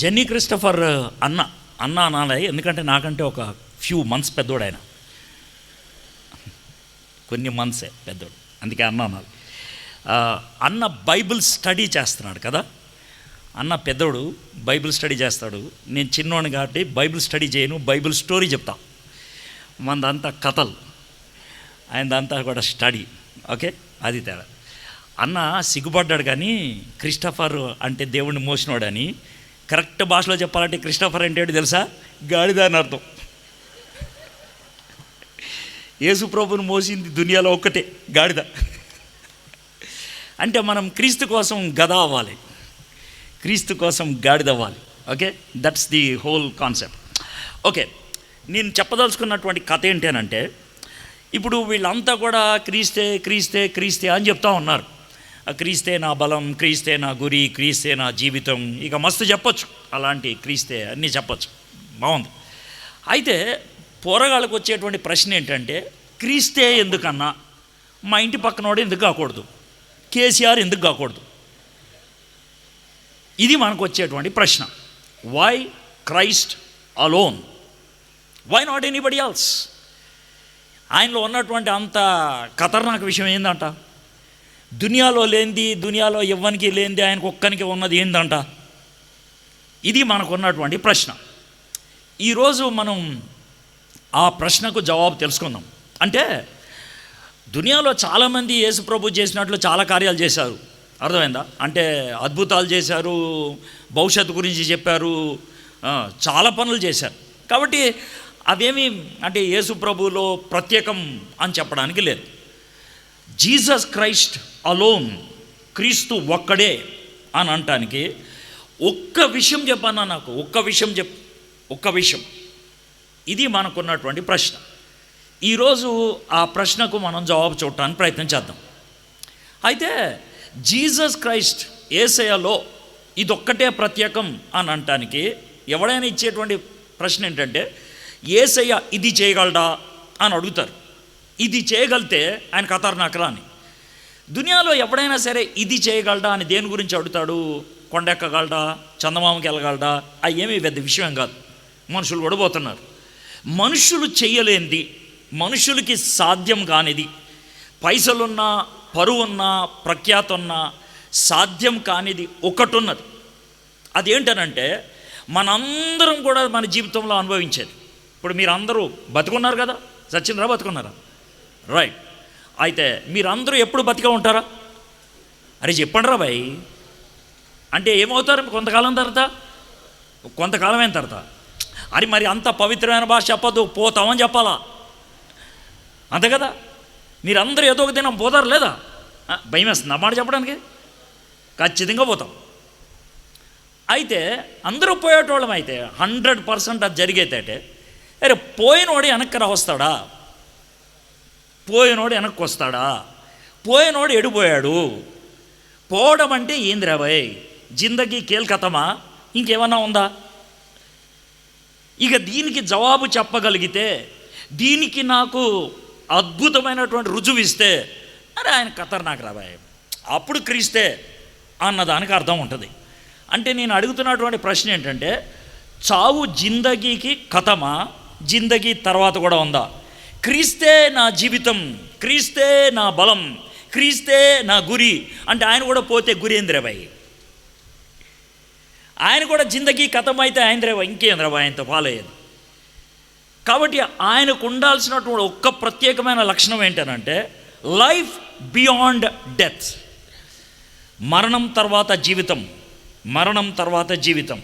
Jenny Christopher అన్న అన్న అనాలి, ఎందుకంటే నాకంటే ఒక ఫ్యూ మంత్స్ పెద్దోడు ఆయన, కొన్ని మంత్సే పెద్దోడు, అందుకే అన్న అనాలి. అన్న బైబిల్ స్టడీ చేస్తున్నాడు కదా, అన్న పెద్దోడు బైబిల్ స్టడీ చేస్తాడు. నేను చిన్నోడిని కాబట్టి బైబిల్ స్టడీ చేయను, బైబిల్ స్టోరీ చెప్తా. మనదంతా కథలు, ఆయనదంతా కూడా స్టడీ. ఓకే, అది తేడా. అన్న సిగ్గుపడ్డాడు, కానీ క్రిస్టఫర్ అంటే దేవుడిని మోసినోడని. కరెక్ట్ భాషలో చెప్పాలంటే క్రిస్టఫర్ అంటే ఏంటి తెలుసా? గాడిద అని అర్థం. యేసు ప్రభువుని మోసింది దునియాలో ఒక్కటే, గాడిద. అంటే మనం క్రీస్తు కోసం గద అవ్వాలి, క్రీస్తు కోసం గాడిద అవ్వాలి. Okay, that's the whole concept. Okay, నేను చెప్పదలుచుకున్నటువంటి కథ ఏంటంటే, ఇప్పుడు వీళ్ళంతా కూడా క్రీస్తే క్రీస్తే క్రీస్తే అని చెప్తా ఉన్నారు. క్రీస్తే నా బలం, క్రీస్తే నా గురి, క్రీస్తే నా జీవితం, ఇక మస్తు చెప్పచ్చు. అలాంటి క్రీస్తే అన్నీ చెప్పచ్చు, బాగుంది. అయితే పోరగాళ్ళకు వచ్చేటువంటి ప్రశ్న ఏంటంటే, క్రీస్తే ఎందుకన్నా మా ఇంటి పక్కనోడు ఎందుకు కాకూడదు, కేసీఆర్ ఎందుకు కాకూడదు? ఇది మనకు వచ్చేటువంటి ప్రశ్న. Why Christ alone, why not anybody else? ఆయనలో ఉన్నటువంటి అంత ఖతర్నాక్ విషయం ఏందంట? దునియాలో లేనిది, దునియాలో ఎవ్వనికి లేనిది ఆయనకు ఒక్కనికి ఉన్నది ఏందంట? ఇది మనకు ఉన్నటువంటి ప్రశ్న. ఈరోజు మనం ఆ ప్రశ్నకు జవాబు తెలుసుకుందాం. అంటే దునియాలో చాలామంది యేసు ప్రభు చేసినట్లు చాలా కార్యాలు చేశారు, అర్థమైందా? అంటే అద్భుతాలు చేశారు, భవిష్యత్తు గురించి చెప్పారు, చాలా పనులు చేశారు. కాబట్టి అవేమి అంటే యేసు ప్రభువులో ప్రత్యేకం అని చెప్పడానికి లేదు. జీసస్ క్రైస్ట్ అలోన్, క్రీస్తు ఒక్కడే అని అనటానికి ఒక్క విషయం చెప్పన్నా, నాకు ఒక్క విషయం. ఇది మనకున్నటువంటి ప్రశ్న. ఈరోజు ఆ ప్రశ్నకు మనం జవాబు చూడటానికి ప్రయత్నం చేద్దాం. అయితే జీసస్ క్రైస్ట్ యేసయ్యలో ఇదొక్కటే ప్రత్యేకం అని అనటానికి ఎవడైనా ఇచ్చేటువంటి ప్రశ్న ఏంటంటే, యేసయ్య ఇది చేయగలడా అని అడుగుతారు. ఇది చేయగలితే ఆయన ఖతర్నాకరా అని. దునియాలో ఎవడైనా సరే ఇది చేయగలడా అని దేని గురించి అడుగుతాడు? కొండెక్కగలడా, చందమామకి వెళ్ళగలడా? అవి ఏమీ పెద్ద విషయం కాదు. మనుషులు కూడా పోతున్నారు. మనుషులు చేయలేనిది, మనుషులకి సాధ్యం కానిది, పైసలున్నా, పరువున్నా, ప్రఖ్యాత ఉన్నా సాధ్యం కానిది ఒకటి ఉన్నది. అదేంటనంటే మనందరం కూడా మన జీవితంలో అనుభవించేది. ఇప్పుడు మీరు అందరూ బతుకున్నారు కదా, సచ్చినరా బతుకున్నారా? రైట్. అయితే మీరందరూ ఎప్పుడు బతిగా ఉంటారా? అరే చెప్పండి రా భయ్. అంటే ఏమవుతారు కొంతకాలం అయిన తర్వాత? అది మరి అంత పవిత్రమైన భాష చెప్పద్దు, పోతామని చెప్పాలా, అంతే కదా? మీరందరూ ఏదో ఒక దినం పోతారు లేదా? భయం వేస్తుంది అన్నమాట చెప్పడానికి. ఖచ్చితంగా పోతాం. అయితే అందరూ పోయేటోళ్ళం అయితే 100% అది జరిగేతే, అరే పోయినోడు వెనక్కి వస్తాడా? పోయినోడు వెనక్కి వస్తాడా? పోయినోడు ఎడిపోయాడు? పోవడం అంటే ఏందిరా భయ్? జిందగీ కేల్కతమా? ఇంకేమన్నా ఉందా? ఇక దీనికి జవాబు చెప్పగలిగితే, దీనికి నాకు అద్భుతమైనటువంటి రుజువు ఇస్తే, అరే ఆయన ఖతర్నాక్ రాబాయ్, అప్పుడు క్రీస్తే అన్నదానికి అర్థం ఉంటుంది. అంటే నేను అడుగుతున్నటువంటి ప్రశ్న ఏంటంటే, చావు జిందగీకి కథమా, జిందగీ తర్వాత కూడా ఉందా? క్రీస్తే నా జీవితం, క్రీస్తే నా బలం, క్రీస్తే నా గురి అంటే ఆయన కూడా పోతే గురి ఏంద్రబాయ్? ఆయన కూడా జిందగీ కథం అయితే ఆయనద్రబాయ్, ఇంకేంద్రబాయ్ ఆయనతో ఫాలో అయ్యేది. కాబట్టి ఆయనకు ఉండాల్సినటువంటి ఒక్క ప్రత్యేకమైన లక్షణం ఏంటనంటే, లైఫ్ బియాండ్ డెత్, మరణం తర్వాత జీవితం, మరణం తర్వాత జీవితం.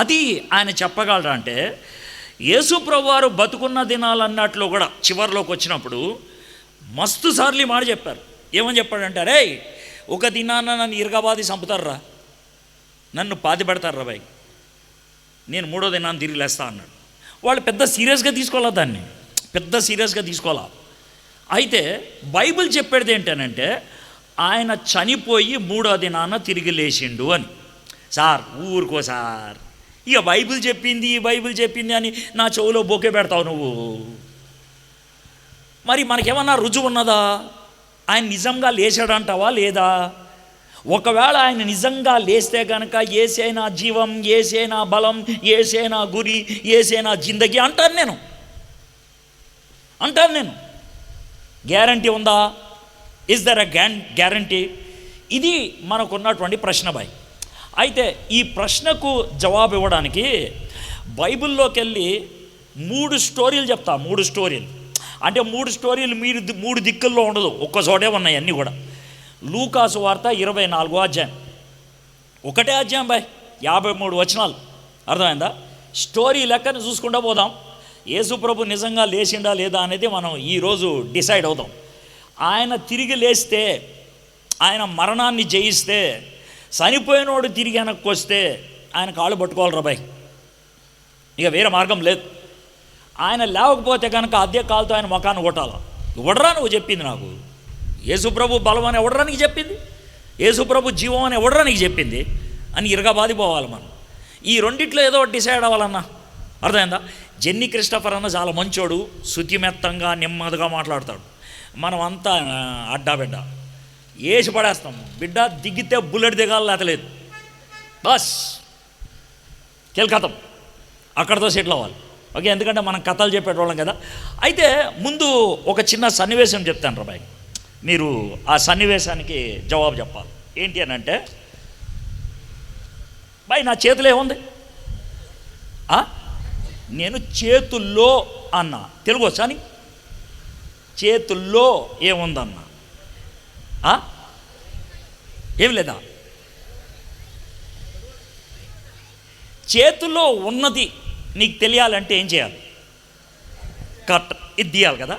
అది ఆయన చెప్పగలరా అంటే, యేసు ప్రభువారు బతుకున్న దినాలన్నట్లో కూడా చివరిలోకి వచ్చినప్పుడు మస్తు సార్లు మాట చెప్పారు. ఏమని చెప్పాడంటే, అరే ఒక దినాన నన్ను ఇరగబాది చంపుతారా, నన్ను పాతి పెడతారా బాయ్, నేను 3వ దినాన్ని తిరిగి లేస్తా అన్నాడు. వాళ్ళు పెద్ద సీరియస్గా తీసుకోవాలా, దాన్ని పెద్ద సీరియస్గా తీసుకోవాలా. అయితే బైబిల్ చెప్పేది ఏంటనంటే, ఆయన చనిపోయి 3వ దినాన తిరిగి లేచిండు అని. సార్ ఊరుకో సార్, ఇక బైబిల్ చెప్పింది అని నా చెవులో బొకే పెడతావు నువ్వు. మరి మనకేమన్నా రుజువు ఉన్నదా? ఆయన నిజంగా లేచాడంటావా లేదా? ఒకవేళ ఆయన నిజంగా లేస్తే కనుక ఏసైనా జీవం, ఏసైనా బలం, ఏసైనా గురి, ఏసైనా జిందగీ అంటాను నేను. గ్యారంటీ ఉందా? Is there a guarantee? ఇది మనకున్నటువంటి ప్రశ్న బాయ్. అయితే ఈ ప్రశ్నకు జవాబు ఇవ్వడానికి బైబిల్లోకి వెళ్ళి 3 స్టోరీలు చెప్తా. 3 స్టోరీలు అంటే 3 స్టోరీలు మీరు 3 దిక్కుల్లో ఉండదు, ఒక్క చోటే ఉన్నాయి అన్నీ కూడా. లూకాసు వార్త 24వ అధ్యాయం, ఒకటే అధ్యాయం బాయ్, 53 వచనాలు. అర్థమైందా? స్టోరీ లెక్కను చూసుకుంటూ పోదాం. యేసుప్రభు నిజంగా లేచిండా లేదా అనేది మనం ఈరోజు డిసైడ్ అవుదాం. ఆయన తిరిగి లేస్తే, ఆయన మరణాన్ని జయిస్తే, చనిపోయినోడు తిరిగి వెనక్కి వస్తే ఆయన కాళ్ళు పట్టుకోవాలి బాయ్, ఇక వేరే మార్గం లేదు. ఆయన లేవకపోతే కనుక అదే కాలుతో ఆయన ముఖాన్ని కొట్టాల. ఎవడరా నువ్వు చెప్పింది నాకు? యేసుప్రభు బలం అని ఎవడరా నీకు చెప్పింది? యేసుప్రభు జీవం అని ఎవడరా నీకు చెప్పింది అని ఇరగబాదిపోవాలి మనం. ఈ రెండిట్లో ఏదో ఒకటి డిసైడ్ అవ్వాలన్నా. అర్థమైందా? జెన్నీ క్రిస్టఫర్ అన్న చాలా మంచోడు, శుతిమెత్తంగా నెమ్మదిగా మాట్లాడతాడు. మనం అంతా అడ్డా బిడ్డ వేసి పడేస్తాం. బిడ్డ దిగితే బుల్లెట్ దిగాలి, లేతలేదు బస్ కెల్కతం, అక్కడితో సెటిల్ అవ్వాలి. ఓకే, ఎందుకంటే మనం కథలు చెప్పేటోళ్ళం కదా. అయితే ముందు ఒక చిన్న సన్నివేశం చెప్తాను రాబాయ్, మీరు ఆ సన్నివేశానికి జవాబు చెప్పాలి. ఏంటి అని అంటే, బాయ్ నా చేతిలో ఏముంది? నేను చేతుల్లో అన్నా, తెలుగు వచ్చా అని? చేతుల్లో ఏముందన్నా? ఏం లేదా? చేతుల్లో ఉన్నది నీకు తెలియాలంటే ఏం చేయాలి? కట్ ఇది తీయాలి కదా.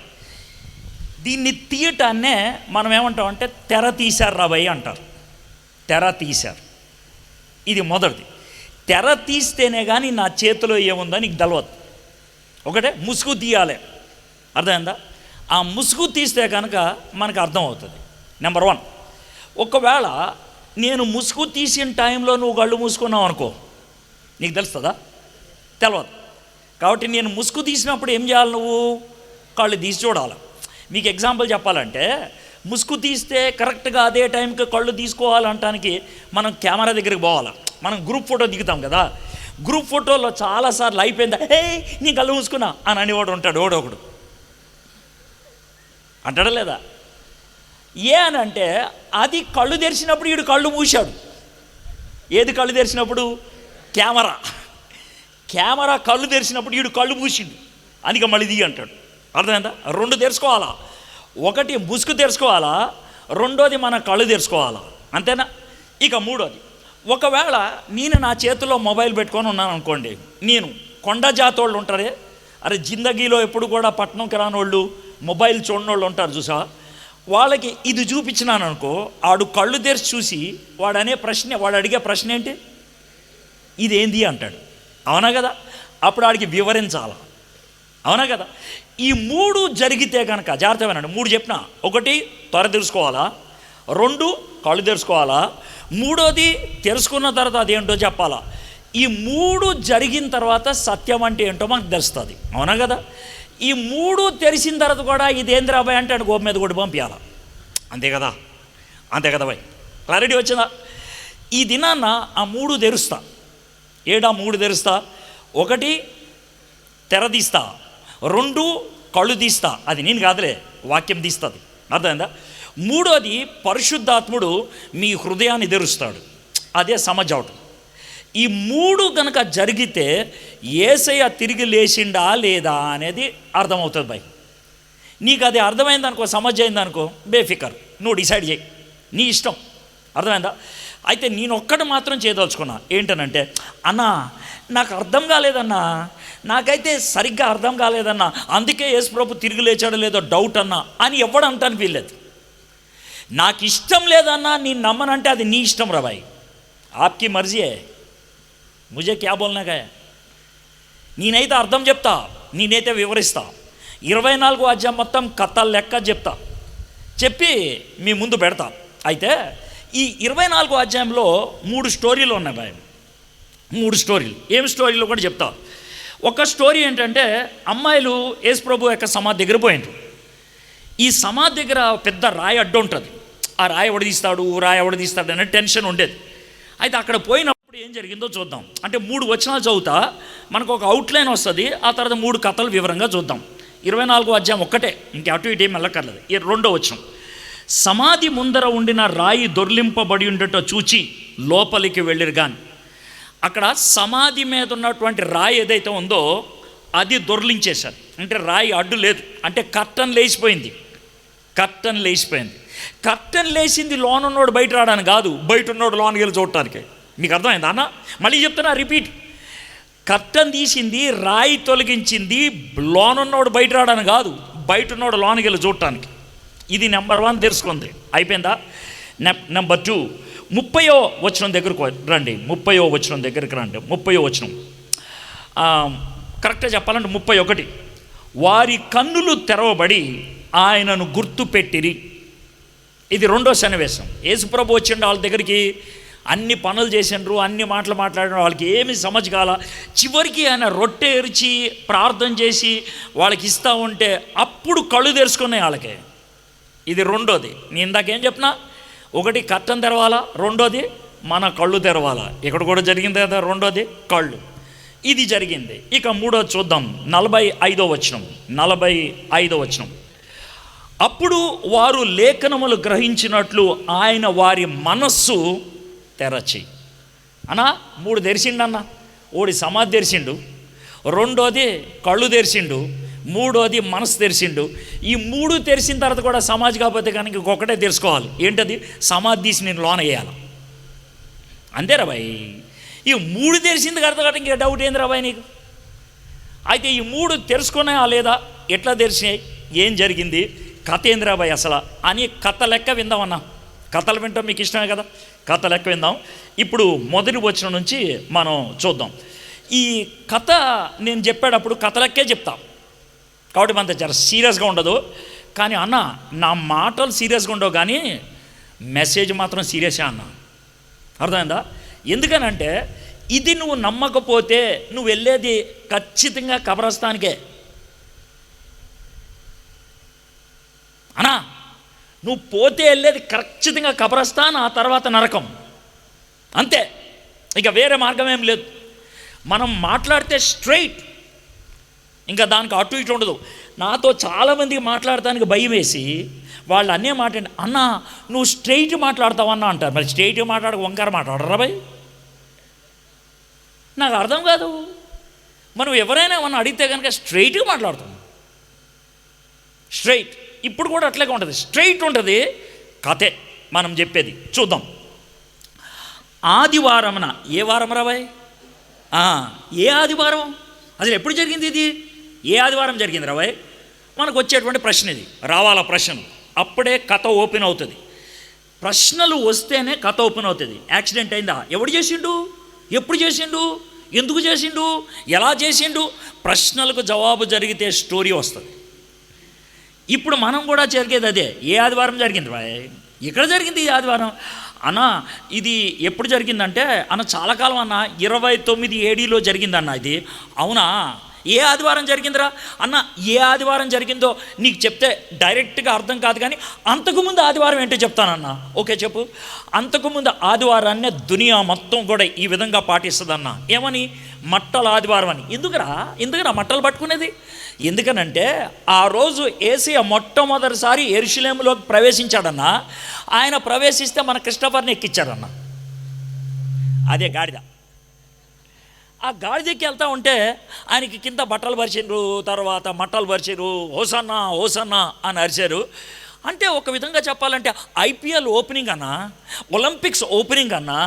దీన్ని తీయటాన్నే మనం ఏమంటామంటే తెర తీశారు రాబోయ్ అంటారు. తెర తీశారు, ఇది మొదటిది. తెర తీస్తేనే కానీ నా చేతిలో ఏముందో నీకు తెలవదు. ఒకటే ముసుగు తీయాలి, అర్థమైందా? ఆ ముసుగు తీస్తే కనుక మనకు అర్థమవుతుంది. నెంబర్ 1, ఒకవేళ నేను ముసుగు తీసిన టైంలో నువ్వు కళ్ళు మూసుకున్నావు అనుకో, నీకు తెలుస్తుందా? తెలవదు. కాబట్టి నేను ముసుగు తీసినప్పుడు ఏం చేయాలి? నువ్వు కళ్ళు తీసి చూడాలి. మీకు ఎగ్జాంపుల్ చెప్పాలంటే, ముసుగు తీస్తే కరెక్ట్గా అదే టైంకి కళ్ళు తీసుకోవాలంటానికి మనం కెమెరా దగ్గరికి పోవాలి. మనం గ్రూప్ ఫోటో దిగుతాం కదా, గ్రూప్ ఫోటోలో చాలాసార్లు అయిపోయిందా, నీ కళ్ళు మూసుకున్నా అని అనేవాడు ఉంటాడు, ఒకడు అంటాడా లేదా? ఏ అని అంటే, అది కళ్ళు తెరిచినప్పుడు వీడు కళ్ళు మూసాడు. ఏది కళ్ళు తెరిచినప్పుడు? కెమెరా కళ్ళు తెరిచినప్పుడు వీడు కళ్ళు మూసిండు, అందుకే మళ్ళీ దిగి అంటాడు. అర్థమైందా? 2 తెరుచుకోవాలా, ఒకటి ముసుగు తెరుచుకోవాలా, రెండోది మన కళ్ళు తెరుచుకోవాలా, అంతేనా? ఇక మూడోది, ఒకవేళ నేను నా చేతిలో మొబైల్ పెట్టుకొని ఉన్నాను అనుకోండి, నేను కొండ జాతోళ్ళు ఉంటారే, అరే జిందగీలో ఎప్పుడు కూడా పట్టణంకి రానోళ్ళు, మొబైల్ చూడనోళ్ళు ఉంటారు చూసా, వాళ్ళకి ఇది చూపించినాను అనుకో, ఆడు కళ్ళు తెరిచి చూసి వాడు అడిగే ప్రశ్న ఏంటి? ఇదేంది అంటాడు. అవునా కదా? అప్పుడు ఆడికి వివరించాల. అవునా కదా? ఈ 3 జరిగితే కనుక జాగ్రత్త వినండి. 3 చెప్పిన, 1 త్వర తెరుచుకోవాలా, 2 కళ్ళు తెరుచుకోవాలా, 3వది తెరుచుకున్న తర్వాత అదేంటో చెప్పాలా. ఈ 3 జరిగిన తర్వాత సత్యం అంటే ఏంటో మనకు తెలుస్తుంది. అవునా కదా? ఈ 3 తెరిచిన తర్వాత కూడా ఇదేంద్ర అబ్బాయి అంటే ఆయన గోపు మీద కూడా పంపించాల. అంతే కదా బాయ్, క్లారిటీ వచ్చిందా? ఈ దినాన్న ఆ 3 తెరుస్తా. ఏడా 3 తెరుస్తా? 1 తెర తీస్తా, 2 కళ్ళు తీస్తా, అది నేను కాదులే, వాక్యం తీస్తుంది. అర్థమైందా? 3వది పరిశుద్ధాత్ముడు మీ హృదయాన్ని తెరుస్తాడు, అదే సమజావటం. ఈ 3 కనుక జరిగితే యేసయ్య తిరిగి లేచిండా లేదా అనేది అర్థమవుతుంది బాయ్. నీకు అది అర్థమైందనుకో, సమజ్ అయిందనుకో, బేఫికర్, నువ్వు డిసైడ్ చేయి, నీ ఇష్టం. అర్థమైందా? అయితే నేను ఒక్కటి మాత్రం చేయదలుచుకున్నా, ఏంటనంటే, అన్నా నాకు అర్థం కాలేదన్నా, నాకైతే సరిగ్గా అర్థం కాలేదన్నా, అందుకే యేసుప్రభు తిరిగి లేచాడో లేదో డౌట్ అన్నా అని ఎవడు అంటానికి వీల్లేదు. నాకు ఇష్టం లేదన్నా, నేను నమ్మనంటే అది నీ ఇష్టం రా భాయ్, ఆప్కి మర్జీ హై, ముజే క్యా బోల్నా కా. నేనైతే అర్థం చెప్తా, నేనైతే వివరిస్తా, 24వ అధ్యాయం మొత్తం కథల లెక్క చెప్తా, చెప్పి మీ ముందు పెడతా. అయితే ఈ 24వ అధ్యాయంలో 3 స్టోరీలు ఉన్నాయి బాయ్, 3 స్టోరీలు. ఏం స్టోరీలు కూడా చెప్తా. ఒక స్టోరీ ఏంటంటే, అమ్మాయిలు యేసుప్రభు యొక్క సమాధి దగ్గర పోయిండ్రు. ఈ సమాధి దగ్గర పెద్ద రాయి అడ్డు ఉంటుంది. ఆ రాయి ఎవడు తీస్తాడు అనే టెన్షన్ ఉండేది. అయితే అక్కడ పోయినప్పుడు ఏం జరిగిందో చూద్దాం. అంటే 3 వచనాలు చదువుతా, మనకు ఒక అవుట్లైన్ వస్తుంది. ఆ తర్వాత 3 కథలు వివరంగా చూద్దాం. 24వ అధ్యాయం ఒక్కటే, ఇంక అటు ఇటు ఏం వెళ్ళక్కర్లేదు. 2వ వచనం, సమాధి ముందర ఉండిన రాయి దొర్లింపబడి ఉండట చూచి లోపలికి వెళ్ళిరు గాని. అక్కడ సమాధి మీద ఉన్నటువంటి రాయి ఏదైతే ఉందో అది దొర్లించేశారు. అంటే రాయి అడ్డు లేదు, అంటే కర్టన్ లేచిపోయింది. కర్టన్ లేచింది లోనున్నోడు బయట రావడానికి కాదు, బయట ఉన్నోడు లోనికి వెళ్ళి చూడటానికి. మీకు అర్థమైందా అన్న? మళ్ళీ చెప్తున్నా, రిపీట్. కర్టన్ తీసింది, రాయి తొలగించింది, లోనున్నోడు బయట రావడానికి కాదు, బయట ఉన్నోడు లోనికి వెళ్ళి చూడటానికి. ఇది నెంబర్ 1 తెలుసుకుంది. అయిపోయిందా? నెంబర్ 2, 30వ వచనం దగ్గరకు రండి. 30వ వచనం దగ్గరికి రండి. 30వ వచనం కరెక్ట్గా చెప్పాలంటే 31, వారి కన్నులు తెరవబడి ఆయనను గుర్తుపెట్టిరి. ఇది 2వ సన్నివేశం. యేసుప్రభు వచ్చిండు వాళ్ళ దగ్గరికి, అన్ని పనులు చేసిండ్రు, అన్ని మాటలు మాట్లాడిన వాళ్ళకి ఏమి సమజ్ కాల. చివరికి ఆయన రొట్టె ఎరిచి ప్రార్థన చేసి వాళ్ళకి ఇస్తూ ఉంటే అప్పుడు కళ్ళు తెరుచుకున్నాయి వాళ్ళకి. ఇది 2వది. నేను ఇందాకేం చెప్పినా, 1 కర్టన్ తెరవాలా, 2వది మన కళ్ళు తెరవాలా. ఇక్కడ కూడా జరిగింది కదా 2వది, కళ్ళు. ఇది జరిగింది. ఇక 3వది చూద్దాం. 45వ వచనం, అప్పుడు వారు లేఖనములు గ్రహించినట్లు ఆయన వారి మనస్సు తెరచి. అన్నా 3 తెరిచిండు. ఓడి సమాధి తెరిచిండు, 2వది కళ్ళు తెరిచిండు, 3వది మనసు తెరిచిండు. ఈ 3 తెరిచిన తర్వాత కూడా సమాధి కాకపోతే కనుక ఇంకొకటే తెలుసుకోవాలి. ఏంటది? సమాధి తీసి నేను లోన వేయాలి. అంతేరా బాయ్. ఈ 3 తెరిచింది కదా, ఇంకే డౌట్ ఏంది రాబాయ్ నీకు? అయితే ఈ 3 తెరుచుకున్నాయా లేదా, ఎట్లా తెరిచినాయి, ఏం జరిగింది, కథ ఏందిరా బాయ్ అసలు అని కథ లెక్క విందామన్నా. కథలు వింటాం మీకు ఇష్టమే కదా, కథ లెక్క విందాం. ఇప్పుడు మొదటి వచనం నుంచి మనం చూద్దాం. ఈ కథ నేను చెప్పేటప్పుడు కథ లెక్కే చెప్తాం కాబట్టి మనతో చాలా సీరియస్గా ఉండదు. కానీ అన్న నా మాటలు సీరియస్గా ఉండవు, కానీ మెసేజ్ మాత్రం సీరియసే అన్న. అర్థమైందా? ఎందుకనంటే ఇది నువ్వు నమ్మకపోతే నువ్వు వెళ్ళేది ఖచ్చితంగా కబరస్థానికే అన్నా. నువ్వు పోతే వెళ్ళేది ఖచ్చితంగా కబరస్థాన్, ఆ తర్వాత నరకం. అంతే, ఇక వేరే మార్గం ఏం లేదు. మనం మాట్లాడితే స్ట్రైట్, ఇంకా దానికి అటు ఇటు ఉండదు. నాతో చాలామందికి మాట్లాడటానికి భయం వేసి వాళ్ళు అన్నీ మాట్లాడి, అన్న నువ్వు స్ట్రైట్ మాట్లాడతావన్నా అంటారు. మరి స్ట్రైట్ మాట్లాడక వంకార మాట్లాడరా భయ్? నాకు అర్థం కాదు. మనం ఎవరైనా ఏమన్నా అడిగితే కనుక స్ట్రైట్గా మాట్లాడుతాం. స్ట్రైట్ ఇప్పుడు కూడా అట్లాగే ఉంటుంది, స్ట్రైట్ ఉంటుంది. కథే మనం చెప్పేది. చూద్దాం. ఆదివారమున, ఏ వారం రాబాయ్? ఏ ఆదివారం? అసలు ఎప్పుడు జరిగింది ఇది? ఏ ఆదివారం జరిగింది రాబాయ్? మనకు వచ్చేటువంటి ప్రశ్న ఇది. రావాలా ప్రశ్నలు, అప్పుడే కథ ఓపెన్ అవుతుంది. ప్రశ్నలు వస్తేనే కథ ఓపెన్ అవుతుంది. యాక్సిడెంట్ అయిందా, ఎవడు చేసిండు, ఎప్పుడు చేసిండు, ఎందుకు చేసిండు, ఎలా చేసిండు, ప్రశ్నలకు జవాబు జరిగితే స్టోరీ వస్తుంది. ఇప్పుడు మనం కూడా జరిగేది అదే. ఏ ఆదివారం జరిగింది బాయ్? ఇక్కడ జరిగింది ఈ ఆదివారం అన్న. ఇది ఎప్పుడు జరిగిందంటే అన్న చాలా కాలం అన్న, 29 ADలో జరిగిందన్న ఇది. అవునా? ఏ ఆదివారం జరిగిందిరా అన్న? ఏ ఆదివారం జరిగిందో నీకు చెప్తే డైరెక్ట్గా అర్థం కాదు, కానీ అంతకుముందు ఆదివారం ఏంటో చెప్తానన్నా. ఓకే చెప్పు. అంతకుముందు ఆదివారాన్నే దునియా మొత్తం కూడా ఈ విధంగా పాటిస్తుందన్న. ఏమని? మట్టల ఆదివారం అని. ఎందుకురా మట్టలు పట్టుకునేది? ఎందుకనంటే ఆ రోజు యేసయ్య మొట్టమొదటిసారి యెరూషలేములోకి ప్రవేశించాడన్న. ఆయన ప్రవేశిస్తే మన క్రిస్టోఫర్ని ఎక్కించాడన్న. అదే గాడిద. ఆ గాడిదకి వెళ్తూ ఉంటే ఆయనకి కింద బట్టలు పరిచిండ్రు, తర్వాత మట్టలు పరిచారు, హోసన్నా హోసన్నా అని అరిచారు. అంటే ఒక విధంగా చెప్పాలంటే IPL ఓపెనింగ్ అన్నా, ఒలింపిక్స్ ఓపెనింగ్ అన్నా,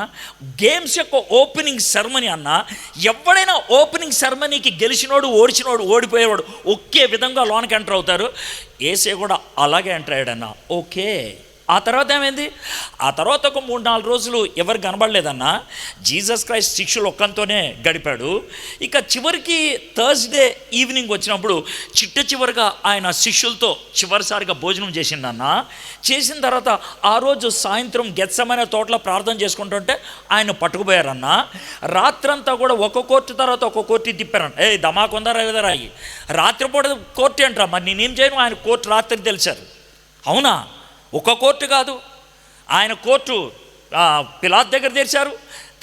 గేమ్స్ యొక్క ఓపెనింగ్ సెరమనీ అన్నా, ఎవడైనా ఓపెనింగ్ సెరమనీకి గెలిచినోడు ఓడిచినోడు ఓడిపోయేవాడు ఒకే విధంగా లోనికి ఎంటర్ అవుతారు. యేసయ్య కూడా అలాగే ఎంటర్ అయ్యాడన్నా. ఓకే. ఆ తర్వాత ఏమైంది? ఆ తర్వాత ఒక 3-4 రోజులు ఎవరు కనబడలేదన్నా. జీసస్ క్రైస్ట్ శిష్యులు ఒక్కంతోనే గడిపాడు. ఇక చివరికి థర్స్డే ఈవినింగ్ వచ్చినప్పుడు చివరిగా ఆయన శిష్యులతో చివరిసారిగా భోజనం చేసిండన్న. చేసిన తర్వాత ఆ రోజు సాయంత్రం గెత్సెమనే తోటలో ప్రార్థన చేసుకుంటుంటే ఆయన పట్టుకుపోయారన్న. రాత్రంతా కూడా ఒక కోర్టు తర్వాత ఒక కోర్టు తిప్పారన్న. దమాకొందరా లేదా రాయి, రాత్రిపూట కోర్టు ఏంట్రా, మరి నేనేం చేయను, ఆయన కోర్టు రాత్రి తెలిసారు. అవునా? ఒక కోర్టు కాదు, ఆయన కోర్టు పిలాత్ దగ్గర తెరిచారు,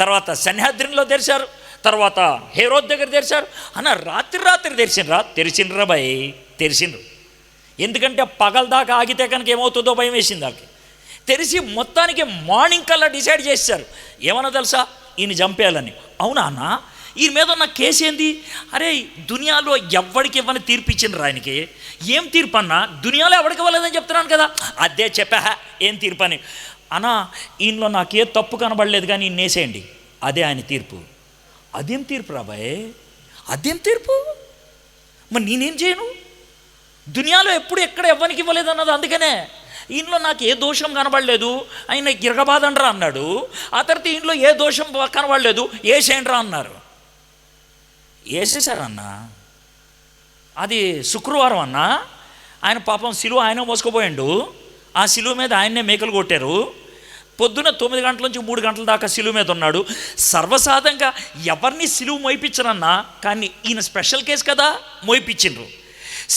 తర్వాత సన్హెద్రిన్లో తెరిచారు, తర్వాత హేరోద్ దగ్గర తెరిచారు. అన్న రాత్రి తెరిచిండ్రా భయ్, తెరిచిండ్రు. ఎందుకంటే పగలదాకా ఆగితే కనుక ఏమవుతుందో భయం వేసింది వాళ్ళకి. తెరిచి మొత్తానికి మార్నింగ్ కల్లా డిసైడ్ చేశారు. ఏమన్నా తెలుసా, ఈయన చంపేయాలని. అవునా అన్న, ఈయన మీద ఉన్న కేసు ఏంది? అరే దునియాలో ఎవరికి ఇవ్వని తీర్పు ఇచ్చిండ్రు ఆయనకి. ఏం తీర్పు అన్న? దునియాలో ఎవరికి ఇవ్వలేదని చెప్తున్నాను కదా. అదే చెప్పా, ఏం తీర్పు అని. అన్నా ఈయనలో నాకే తప్పు కనబడలేదు కానీ ఈయన వేసేయండి, అదే ఆయన తీర్పు. అదేం తీర్పు రాబాయ్, అదేం తీర్పు? మరి నేనేం చేయను? దునియాలో ఎప్పుడు ఎక్కడ ఎవ్వరికి ఇవ్వలేదు అన్నది. అందుకనే ఈయనలో నాకు ఏ దోషం కనబడలేదు, ఆయన గిరగబాదండ్రా అన్నాడు. ఆ తర్వాత ఈయనలో ఏ దోషం కనబడలేదు, వేసేయండ్రా అన్నారు. వేసేసారన్న. అది శుక్రవారం అన్న. ఆయన పాపం సిలువ ఆయన మోసుకుపోయాడు. ఆ సిలువ మీద ఆయన్నే మేకలు కొట్టారు. పొద్దున్న 9 గంటల నుంచి 3 గంటల దాకా సిలువ మీద ఉన్నాడు. సర్వసాధారణంగా ఎవరిని సిలువ మోయిపించరన్నా, కానీ ఈయన స్పెషల్ కేసు కదా, మోయిపించిండ్రు.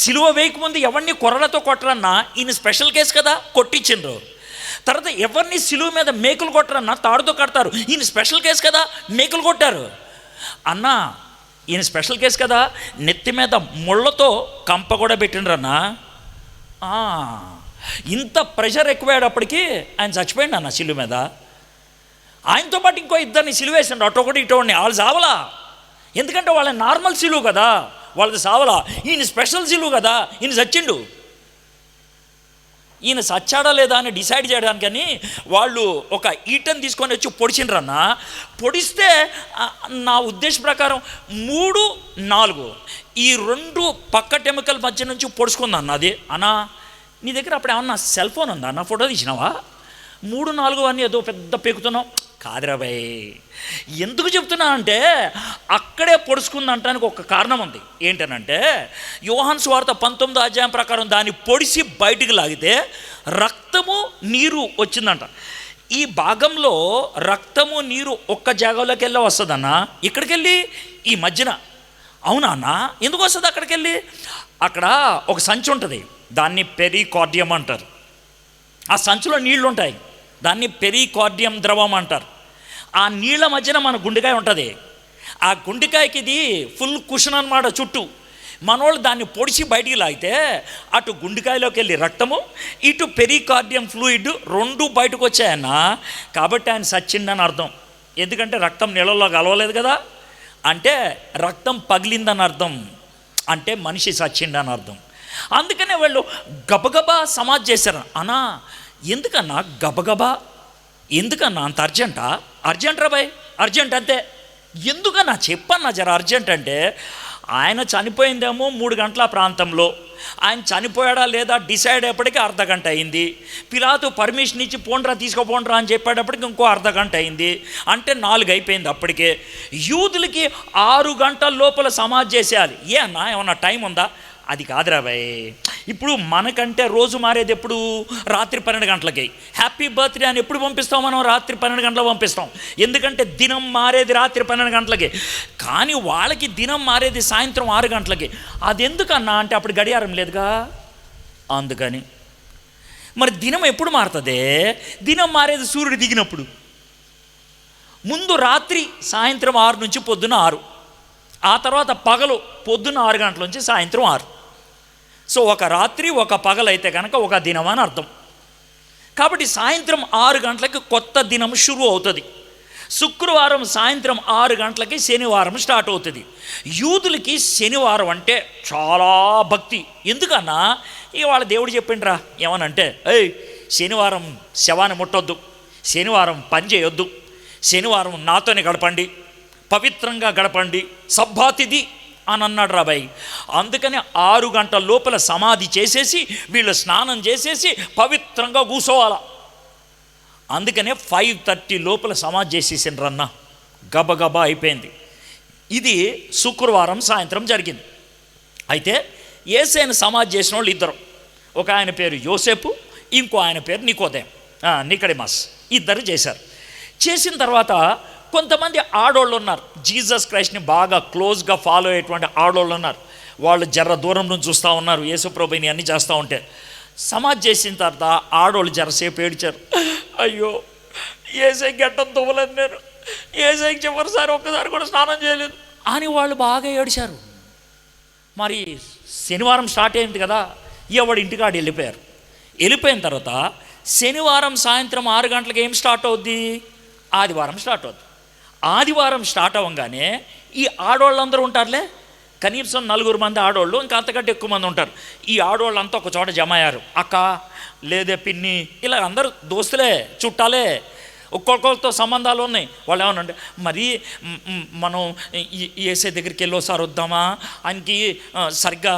సిలువ వేయకముందు ఎవరిని కొర్రలతో కొట్టరన్నా, ఈయన స్పెషల్ కేసు కదా, కొట్టించిండ్రు. తర్వాత ఎవరిని సిలువ మీద మేకలు కొట్టరన్నా, తాడుతో కడతారు. ఈయన స్పెషల్ కేసు కదా, మేకలు కొట్టారు. అన్న ఈయన స్పెషల్ కేసు కదా, నెత్తి మీద ముళ్ళతో కంప కూడా పెట్టిండ్రన్నా. ఇంత ప్రెషర్ ఎక్కువయ్యేటప్పటికి ఆయన చచ్చిపోయింది అన్న సిలువ మీద. ఆయనతో పాటు ఇంకో ఇద్దరిని సిలువేసిండు, అటొకటి ఇటోడిని. వాళ్ళు సావలా, ఎందుకంటే వాళ్ళ నార్మల్ సిలువ కదా, వాళ్ళది సావలా. ఈయన స్పెషల్ సిలువ కదా, ఈయన చచ్చిండు. ఈయన సచ్చాడా లేదా అని డిసైడ్ చేయడానికని వాళ్ళు ఒక ఈటని తీసుకొని వచ్చి పొడిచిండ్రన్న. పొడిస్తే నా ఉద్దేశ ప్రకారం 3, 4 ఈ 2 పక్క టెమికల్ మధ్య నుంచి పొడుచుకుందన్న. అది అన్నా నీ దగ్గర అప్పుడు ఏమన్నా సెల్ ఫోన్ ఉందా అన్న, ఫోటో తీసినావా? 3, 4 అని ఏదో పెద్ద పెక్కుతున్నావు కాదురా భయ్. ఎందుకు చెప్తున్నా అంటే అక్కడే పొడుచుకుందంటానికి ఒక కారణం ఉంది. ఏంటనంటే యోహాను సువార్త 19వ అధ్యాయం ప్రకారం దాన్ని పొడిసి బయటికి లాగితే రక్తము నీరు వచ్చిందంట. ఈ భాగంలో రక్తము నీరు ఒక్క జాగాలోకి వెళ్ళి వస్తుందన్న, ఇక్కడికి వెళ్ళి ఈ మధ్యన. అవునా అన్న, ఎందుకు వస్తుంది అక్కడికి వెళ్ళి? అక్కడ ఒక సంచి ఉంటుంది, దాన్ని పెరికార్డియం అంటారు. ఆ సంచిలో నీళ్లు ఉంటాయి, దాన్ని పెరికార్డియం ద్రవం అంటారు. ఆ నీళ్ల మధ్యన మన గుండెకాయ ఉంటుంది. ఆ గుండెకాయకి ఇది ఫుల్ కుషన్ అన్నమాట చుట్టూ. మనోళ్ళు దాన్ని పొడిచి బయటికి లాగితే అటు గుండెకాయలోకి వెళ్ళి రక్తము, ఇటు పెరికార్డియం ఫ్లూయిడ్ 2 బయటకు వచ్చాయన్న. కాబట్టి ఆయన సచ్చిండని అర్థం. ఎందుకంటే రక్తం నీళ్ళలో కలవలేదు కదా, అంటే రక్తం పగిలిందని అర్థం, అంటే మనిషి సచ్చిండని అర్థం. అందుకనే వాళ్ళు గబగబా సమాధి చేశారు. అన్నా ఎందుకన్నా గబగబా, ఎందుకన్నా అంత అర్జెంట్ రా బాయ్, అర్జెంట్ అంతే. ఎందుకన్నా చెప్పన్నా జర అర్జెంట్ అంటే, ఆయన చనిపోయిందేమో 3 గంటల ప్రాంతంలో. ఆయన చనిపోయాడా లేదా డిసైడ్ అయ్యేప్పటికీ అర్ధగంట అయింది. పిలాతు పర్మిషన్ ఇచ్చి తీసుకోపోండ్రా అని చెప్పేటప్పటికి ఇంకో అర్ధగంట అయింది, అంటే 4 అయిపోయింది. అప్పటికే యూదులకి 6 గంటల లోపల సమాధి చేసేయాలి. ఏ అన్నా ఏమన్నా టైం ఉందా? అది కాదురా భయ్. ఇప్పుడు మనకంటే రోజు మారేది ఎప్పుడు? రాత్రి 12 గంటలకి. హ్యాపీ బర్త్డే అని ఎప్పుడు పంపిస్తాం మనం? రాత్రి 12 గంటలకు పంపిస్తాం. ఎందుకంటే దినం మారేది రాత్రి 12 గంటలకి, కానీ వాళ్ళకి దినం మారేది సాయంత్రం 6 గంటలకి. అది ఎందుకన్నా అంటే అప్పుడు గడియారం లేదుగా, అందుకని. మరి దినం ఎప్పుడు మారుతుంది? దినం మారేది సూర్యుడు దిగినప్పుడు. ముందు రాత్రి సాయంత్రం 6 నుంచి పొద్దున 6, ఆ తర్వాత పగలు పొద్దున్న 6 గంటల నుంచి సాయంత్రం 6. సో ఒక రాత్రి ఒక పగలైతే కనుక ఒక దినం అని అర్థం. కాబట్టి సాయంత్రం 6 గంటలకి కొత్త దినం షురు అవుతుంది. శుక్రవారం సాయంత్రం 6 గంటలకి శనివారం స్టార్ట్ అవుతుంది. యూదులకి శనివారం అంటే చాలా భక్తి. ఎందుకన్నా ఇవాళ దేవుడు చెప్పిండ్రా ఏమనంటే, శనివారం శవాన్ని ముట్టొద్దు, శనివారం పని చేయొద్దు, శనివారం నాతోనే గడపండి, పవిత్రంగా గడపండి, సబ్బాతిది అని అన్నాడు రాబాయ్. అందుకని 6 గంటల లోపల సమాధి చేసేసి వీళ్ళు స్నానం చేసేసి పవిత్రంగా కూర్చోవాలా. అందుకనే 5:30 లోపల సమాధి చేసేసిండ్రు అన్న, గబగబా అయిపోయింది. ఇది శుక్రవారం సాయంత్రం జరిగింది. అయితే యేసుని సమాధి చేసిన వాళ్ళు ఇద్దరు, ఒక ఆయన పేరు యోసేపు, ఇంకో ఆయన పేరు నికోదేమస్. ఇద్దరు చేశారు. చేసిన తర్వాత కొంతమంది ఆడోళ్ళు ఉన్నారు, జీసస్ క్రైస్ట్ని బాగా క్లోజ్గా ఫాలో అయ్యేటువంటి ఆడోళ్ళు ఉన్నారు. వాళ్ళు జర్ర దూరం నుంచి చూస్తూ ఉన్నారు యేసు ప్రభుని అన్నీ చేస్తూ ఉంటే. సమాధి చేసిన తర్వాత ఆడోళ్ళు జరసేపు ఏడ్చారు. అయ్యో ఏసై గడ్డం తువ్వలేదు, నేను ఏసైకి చివరిసారి ఒక్కసారి కూడా స్నానం చేయలేదు అని వాళ్ళు బాగా ఏడిచారు. మరి శనివారం స్టార్ట్ అయింది కదా, ఎవడి ఇంటికాడు వెళ్ళిపోయారు. వెళ్ళిపోయిన తర్వాత శనివారం సాయంత్రం 6 గంటలకు ఏం స్టార్ట్ అవుద్ది? ఆదివారం స్టార్ట్ అవుద్ది. ఆదివారం స్టార్ట్ అవ్వగానే ఈ ఆడవాళ్ళందరూ ఉంటారులే, కనీసం 4 మంది ఆడవాళ్ళు, ఇంకా అంతకంటే ఎక్కువ మంది ఉంటారు. ఈ ఆడవాళ్ళంతా ఒక చోట జమ అయ్యారు. అక్క లేదే పిన్ని, ఇలా అందరూ దోస్తులే, చుట్టాలే, ఒక్కొక్కరితో సంబంధాలు ఉన్నాయి. వాళ్ళు ఏమనంటే, మరి మనం ఏసే దగ్గరికి వెళ్ళి ఒకసారి వద్దామా, ఆయనకి సరిగ్గా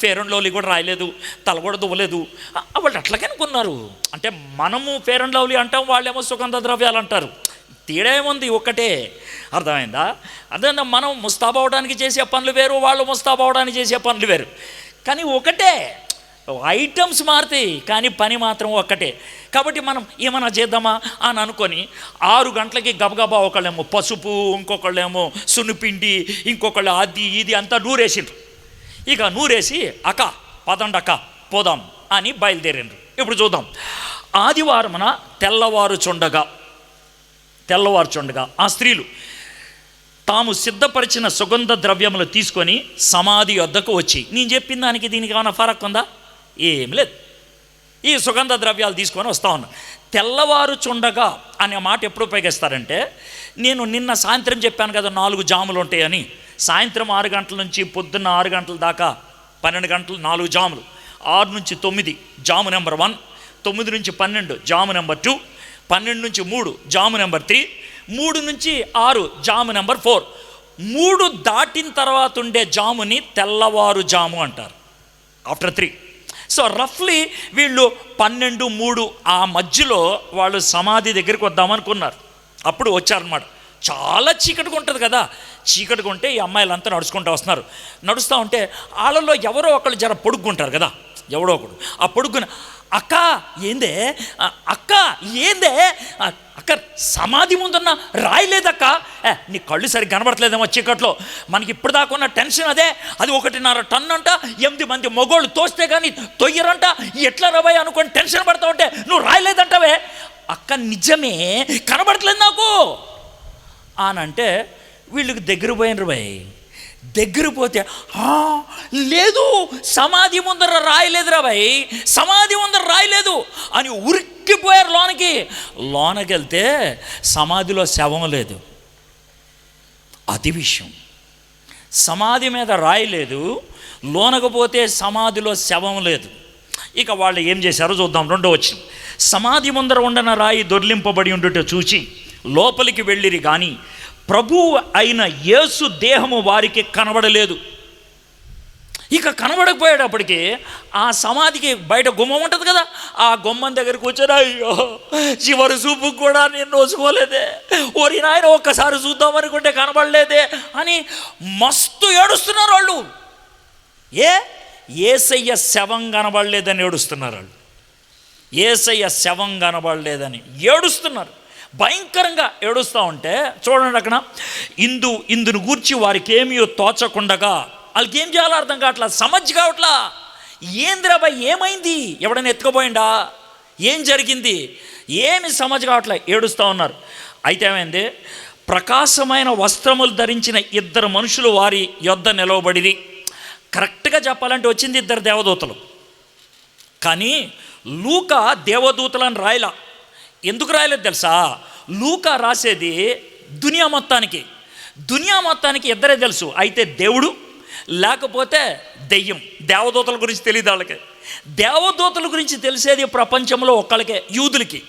ఫేర్ అండ్ లవ్లీ కూడా రాయలేదు, తల కూడా దువ్వలేదు. వాళ్ళు అట్లాగనుకున్నారు. అంటే మనము ఫేర్ అండ్ లవ్లీ అంటాం, వాళ్ళేమో సుగంధ ద్రవ్యాలు అంటారు. తేడా ఏముంది? ఒకటే. అర్థమైందా? అదే మనం ముస్తాబు అవడానికి చేసే పనులు వేరు, వాళ్ళు ముస్తాబు అవడానికి చేసే పనులు వేరు, కానీ ఒకటే. ఐటమ్స్ మారుతాయి కానీ పని మాత్రం ఒక్కటే. కాబట్టి మనం ఏమైనా చేద్దామా అని అనుకొని 6 గంటలకి గబగబా ఒకళ్ళేమో పసుపు, ఇంకొకళ్ళేమో సున్నిపిండి, ఇంకొకళ్ళు అది ఇది అంతా నూరేసిండ్రు. ఇక నూరేసి అక్క పదండి అక్క పోదాం అని బయలుదేరిండ్రు. ఇప్పుడు చూద్దాం. ఆదివారమున తెల్లవారుచుండగా ఆ స్త్రీలు తాము సిద్ధపరిచిన సుగంధ ద్రవ్యములు తీసుకొని సమాధి వద్దకు వచ్చి, నేను చెప్పిన దానికి దీనికి ఏమైనా ఫరక్ ఉందా? ఏం లేదు. ఈ సుగంధ ద్రవ్యాలు తీసుకొని వస్తూ ఉన్నా. తెల్లవారుచుండగా అనే మాట ఎప్పుడు ఉపయోగిస్తారంటే, నేను నిన్న సాయంత్రం చెప్పాను కదా 4 జాములు ఉంటాయని. సాయంత్రం 6 గంటల నుంచి పొద్దున్న 6 గంటల దాకా 12 గంటలు 4 జాములు. 6 నుంచి 9 జాము నెంబర్ 1, 9 నుంచి 12 జాము నెంబర్ 2, 12 నుంచి 3 జాము నెంబర్ 3, 3 నుంచి 6 జాము నెంబర్ 4. 3 దాటిన తర్వాత ఉండే జాముని తెల్లవారు జాము అంటారు, ఆఫ్టర్ 3. సో రఫ్లీ వీళ్ళు 12, 3 ఆ మధ్యలో వాళ్ళు సమాధి దగ్గరికి వద్దామనుకున్నారు. అప్పుడు వచ్చారనమాట. చాలా చీకటిగా ఉంటుంది కదా. చీకటిగా ఉంటే ఈ అమ్మాయిలంతా నడుచుకుంటూ వస్తున్నారు. నడుస్తూ ఉంటే వాళ్ళలో ఎవరో ఒకళ్ళు జర పొడుక్కుంటారు కదా, ఎవడో ఒకడు. ఆ పొడుక్కున అక్క ఏందే, అక్క ఏందే, అక్క సమాధి ముందున్న రాయలేదక్క, నీ కళ్ళు సరిగ్గా కనబడట్లేదేమో చీకట్లో, మనకి ఇప్పుడు దాకా ఉన్న టెన్షన్ అదే. అది 1.5 టన్ను అంట, 8 మంది మగోళ్ళు తోస్తే కానీ తొయ్యరంట, ఎట్లా రబాయ్ అనుకొని టెన్షన్ పడతా ఉంటే నువ్వు రాయలేదంటవే. అక్క నిజమే కనబడట్లేదు నాకు అని అంటే వీళ్ళకి దగ్గర పోయినరు భయ్. దగ్గర పోతే లేదు సమాధి ముందర రాయలేదురా భయ్, సమాధి ముందర రాయలేదు అని ఉరిక్కిపోయారు లోనకి. లోనకి వెళ్తే సమాధిలో శవం లేదు. అది విషయం. సమాధి మీద రాయలేదు, లోనకపోతే సమాధిలో శవం లేదు. ఇక వాళ్ళు ఏం చేశారో చూద్దాం. 2వ వచనం. సమాధి ముందర ఉండన రాయి దొర్లింపబడి ఉండుట చూచి లోపలికి వెళ్ళిరి కానీ ప్రభువు అయిన యేసు దేహము వారికి కనబడలేదు. ఇక కనబడకపోయేటప్పటికి ఆ సమాధికి బయట గుమ్మం ఉంటుంది కదా, ఆ గుమ్మం దగ్గర కూర్చొని అయ్యో చివరి చూపు కూడా నేను నోసుకోలేదే, ఓరి నాయన ఒక్కసారి చూద్దాం అనుకుంటే కనబడలేదే అని మస్తు ఏడుస్తున్నారు వాళ్ళు. యేసయ్య శవం కనబడలేదని ఏడుస్తున్నారు వాళ్ళు. యేసయ్య శవం కనబడలేదని ఏడుస్తున్నారు, భయంకరంగా ఏడుస్తూ ఉంటే చూడండి అక్కడ. ఇందును గూర్చి వారికి ఏమీ తోచకుండగా, వాళ్ళకి ఏం చేయాలో అర్థం కావట్లా, సమజ్ కావట్లా. ఏంద్రాబాయ్ ఏమైంది, ఎవడైనా ఎత్తుకుపోయిందా, ఏం జరిగింది, ఏమి సమజ్ కావట్లా, ఏడుస్తూ ఉన్నారు. అయితే ఏమైంది, ప్రకాశమైన వస్త్రములు ధరించిన 2 మనుషులు వారి యొద్ద నిలవబడిరి. కరెక్ట్గా చెప్పాలంటే వచ్చింది 2 దేవదూతలు. కానీ లూకా దేవదూతలను రాయలా. ఎందుకు రాయలేదు తెలుసా? లూకా రాసేది దునియా మొత్తానికి. దునియా మొత్తానికి 2 తెలుసు, అయితే దేవుడు లేకపోతే దెయ్యం. దేవదూతల గురించి తెలియదు వాళ్ళకి. దేవదూతల గురించి తెలిసేది ప్రపంచంలో ఒక్కళ్ళకే, యూదులకి.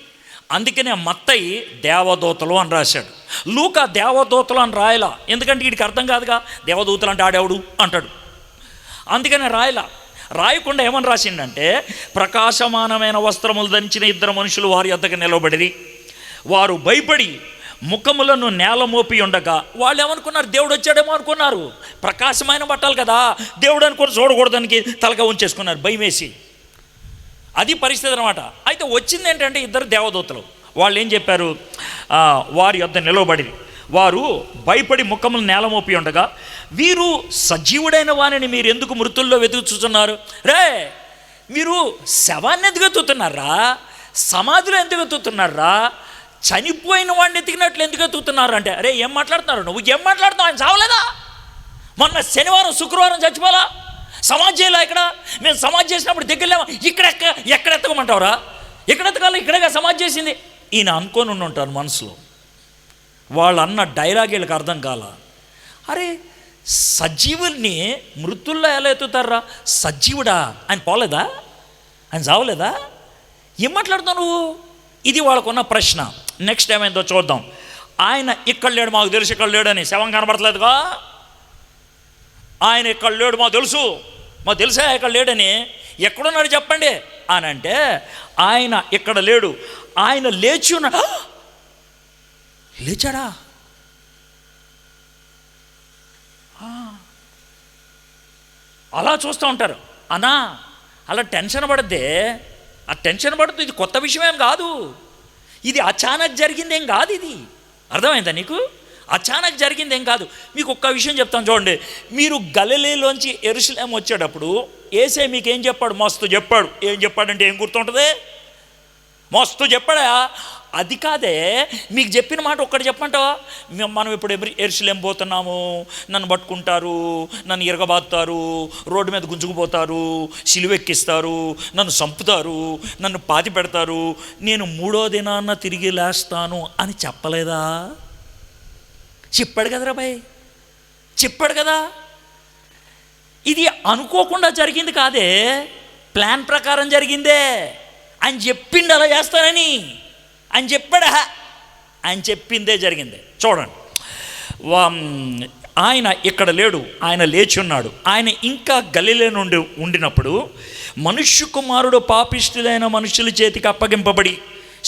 అందుకనే మత్తయి దేవదూతలు అని రాశాడు, లూకా దేవదూతలు అని రాయలా. ఎందుకంటే వీడికి అర్థం కాదుగా, దేవదూతలు అంటే ఆడేవుడు అంటాడు. అందుకనే రాయలా. రాయకుండా ఏమని రాసిండంటే, ప్రకాశమానమైన వస్త్రములు ధరించిన 2 మనుషులు వారి వద్దకు నిలబడిరి. వారు భయపడి ముఖములను నేల మోపి ఉండగా, వాళ్ళు ఏమనుకున్నారు, దేవుడు వచ్చాడేమో అనుకున్నారు. ప్రకాశమైన బట్టలు కదా, దేవుడు అనుకుని చూడకూడదానికి తలగా ఉంచేసుకున్నారు భయం వేసి. అది పరిస్థితి అనమాట. అయితే వచ్చింది ఏంటంటే 2 దేవదూతలు. వాళ్ళు ఏం చెప్పారు, వారి వద్ద నిలబడిరి. వారు భయపడి ముఖములు నేలమోపి ఉండగా, వీరు సజీవుడైన వారిని మీరు ఎందుకు మృతుల్లో వెతుకుతున్నారు? రే మీరు శవాన్ని ఎందుకు వెతుకుతున్నారా? సమాధిలో ఎందుకు ఎత్తుతున్నారా? చనిపోయిన వాడిని ఎతికినట్లు ఎందుకు ఎత్తుతున్నారు అంటే, అరే ఏం మాట్లాడుతున్నారు, నువ్వు ఏం మాట్లాడుతున్నావు, ఆయన చావలేదా? మొన్న శనివారం శుక్రవారం చచ్చిపోలా? సమాధి చేయలే ఇక్కడ? మేము సమాధి చేసినప్పుడు దగ్గరలేమో ఎక్కడ ఎత్తకమంటావురా? ఎక్కడ ఎత్తకాలి? ఇక్కడేగా సమాధి చేసింది. ఈయన అనుకొని ఉంటారు మనసులో. వాళ్ళు అన్న డైలాగ్ వీళ్ళకి అర్థం కాల. అరే సజీవుల్ని మృతుల్లో ఎలా ఎత్తుతారా? సజీవుడా, ఆయన పోలేదా, ఆయన చావలేదా, ఏం మాట్లాడుతావు నువ్వు? ఇది వాళ్ళకున్న ప్రశ్న. నెక్స్ట్ ఏమైందో చూద్దాం. ఆయన ఇక్కడ లేడు, మాకు తెలుసు ఇక్కడ లేడని. శవం కనబడట్లేదుగా, ఆయన ఇక్కడ లేడు మాకు తెలుసా ఇక్కడ లేడని. ఎక్కడున్నాడు చెప్పండి అని అంటే, ఆయన ఇక్కడ లేడు, ఆయన లేచాడా? అలా చూస్తూ ఉంటారు. అన్నా అలా టెన్షన్ పడద్దే, ఆ టెన్షన్ పడుతుంది. ఇది కొత్త విషయం ఏం కాదు, ఇది అచానక్ జరిగిందేం కాదు. ఇది అర్థమైందా నీకు? అచానక్ జరిగిందేం కాదు. మీకు ఒక్క విషయం చెప్తాను చూడండి. మీరు గలిలీలోంచి యెరూషలేము వచ్చేటప్పుడు యేసే మీకు ఏం చెప్పాడు? మస్తు చెప్పాడు. ఏం చెప్పాడంటే ఏం గుర్తుంటుంది? మస్తు చెప్పాడా? అది కాదే, మీకు చెప్పిన మాట ఒక్కటి చెప్పంటావా? మనం ఇప్పుడు యెరూషలేము పోతున్నాము, నన్ను పట్టుకుంటారు, నన్ను ఇరగబాదుతారు, రోడ్డు మీద గుంజుకుపోతారు, సిలువెక్కిస్తారు, నన్ను చంపుతారు, నన్ను పాతి పెడతారు, నేను 3వ దినాన్న తిరిగి లేస్తాను అని చెప్పలేదా? చెప్పాడు కదరా భయ్, చెప్పాడు కదా. ఇది అనుకోకుండా జరిగింది కాదే, ప్లాన్ ప్రకారం జరిగిందే. ఆయన చెప్పిండు అలా చేస్తానని, ఆయన చెప్పాడా? ఆయన చెప్పిందే జరిగిందే. చూడండి, ఆయన ఇక్కడ లేడు, ఆయన లేచి ఉన్నాడు. ఆయన ఇంకా గలిలే నుండి ఉండినప్పుడు మనుష్య కుమారుడు పాపిష్ఠులైన మనుషుల చేతికి అప్పగింపబడి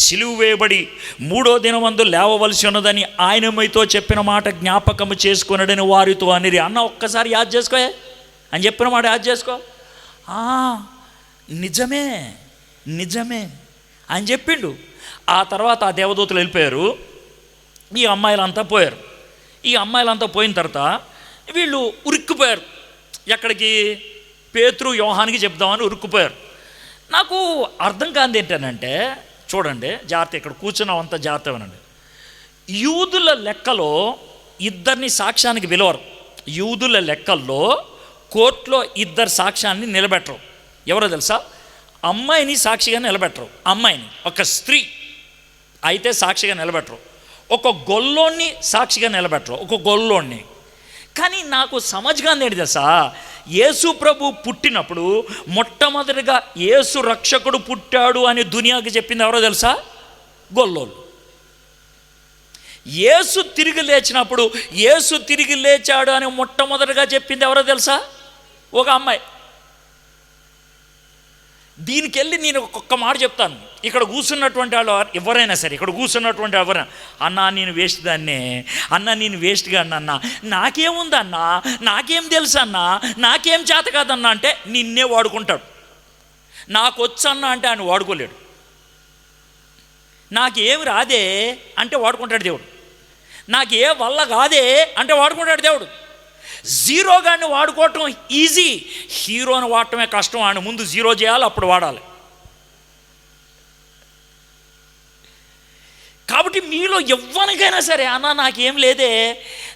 సిలువ వేయబడి 3వ దినమందు లేవవలసి ఉన్నదని ఆయన మీతో చెప్పిన మాట జ్ఞాపకము చేసుకున్నాడని వారితో అనేది. అన్న ఒక్కసారి యాద్ చేసుకో, అని చెప్పిన మాట యాద్ చేసుకో. నిజమే అని చెప్పిండు. ఆ తర్వాత ఆ దేవదూతలు వెళ్ళిపోయారు, ఈ అమ్మాయిలంతా పోయారు. ఈ అమ్మాయిలంతా పోయిన తర్వాత వీళ్ళు ఉరిక్కిపోయారు. ఎక్కడికి? పేతురు యోహానికి చెప్దామని ఉరిక్కిపోయారు. నాకు అర్థం కానిది ఏంటనంటే, చూడండి జాగ్రత్త, ఇక్కడ కూర్చున్నాం అంత జాగ్రత్త వినండి. యూదుల లెక్కలో ఇద్దరిని సాక్ష్యానికి పిలవరు. యూదుల లెక్కల్లో కోర్టులో ఇద్దరు సాక్ష్యాన్ని నిలబెట్టరు. ఎవరో తెలుసా? అమ్మాయిని సాక్షిగా నిలబెట్టరు. అమ్మాయిని, ఒక స్త్రీ అయితే సాక్షిగా నిలబెట్టరు. ఒక గొల్లోన్ని సాక్షిగా నిలబెట్టరు, ఒక గొల్లోన్ని. కానీ నాకు సమజ్గాంది ఏంటి తెలుసా? యేసు ప్రభు పుట్టినప్పుడు మొట్టమొదటిగా యేసు రక్షకుడు పుట్టాడు అని దునియాకి చెప్పింది ఎవరో తెలుసా? గొల్లోళ్ళు. యేసు తిరిగి లేచినప్పుడు యేసు తిరిగి లేచాడు అని మొట్టమొదటిగా చెప్పింది ఎవరో తెలుసా? ఒక అమ్మాయి. దీనికి వెళ్ళి నేను ఒక్కొక్క మాట చెప్తాను. ఇక్కడ కూర్చున్నటువంటి వాళ్ళు ఎవరైనా సరే, ఇక్కడ కూర్చున్నటువంటి ఎవరైనా, అన్నా నేను వేస్ట్ దాన్నే, అన్నా నేను వేస్ట్గా అన్నా, నాకేముందన్నా, నాకేం తెలుసు అన్నా, నాకేం చేత కాదన్నా అంటే నిన్నే వాడుకుంటాడు. నాకు వచ్చన్నా అంటే ఆయన వాడుకోలేడు. నాకేమి రాదే అంటే వాడుకుంటాడు దేవుడు. నాకు ఏ వల్ల కాదే అంటే వాడుకుంటాడు దేవుడు. జీరోగాన్ని వాడుకోవటం ఈజీ, హీరోని వాడటమే కష్టం. ఆయన ముందు జీరో చేయాలి, అప్పుడు వాడాలి. కాబట్టి మీలో ఎవ్వరికైనా సరే, అన్న నాకేం లేదే,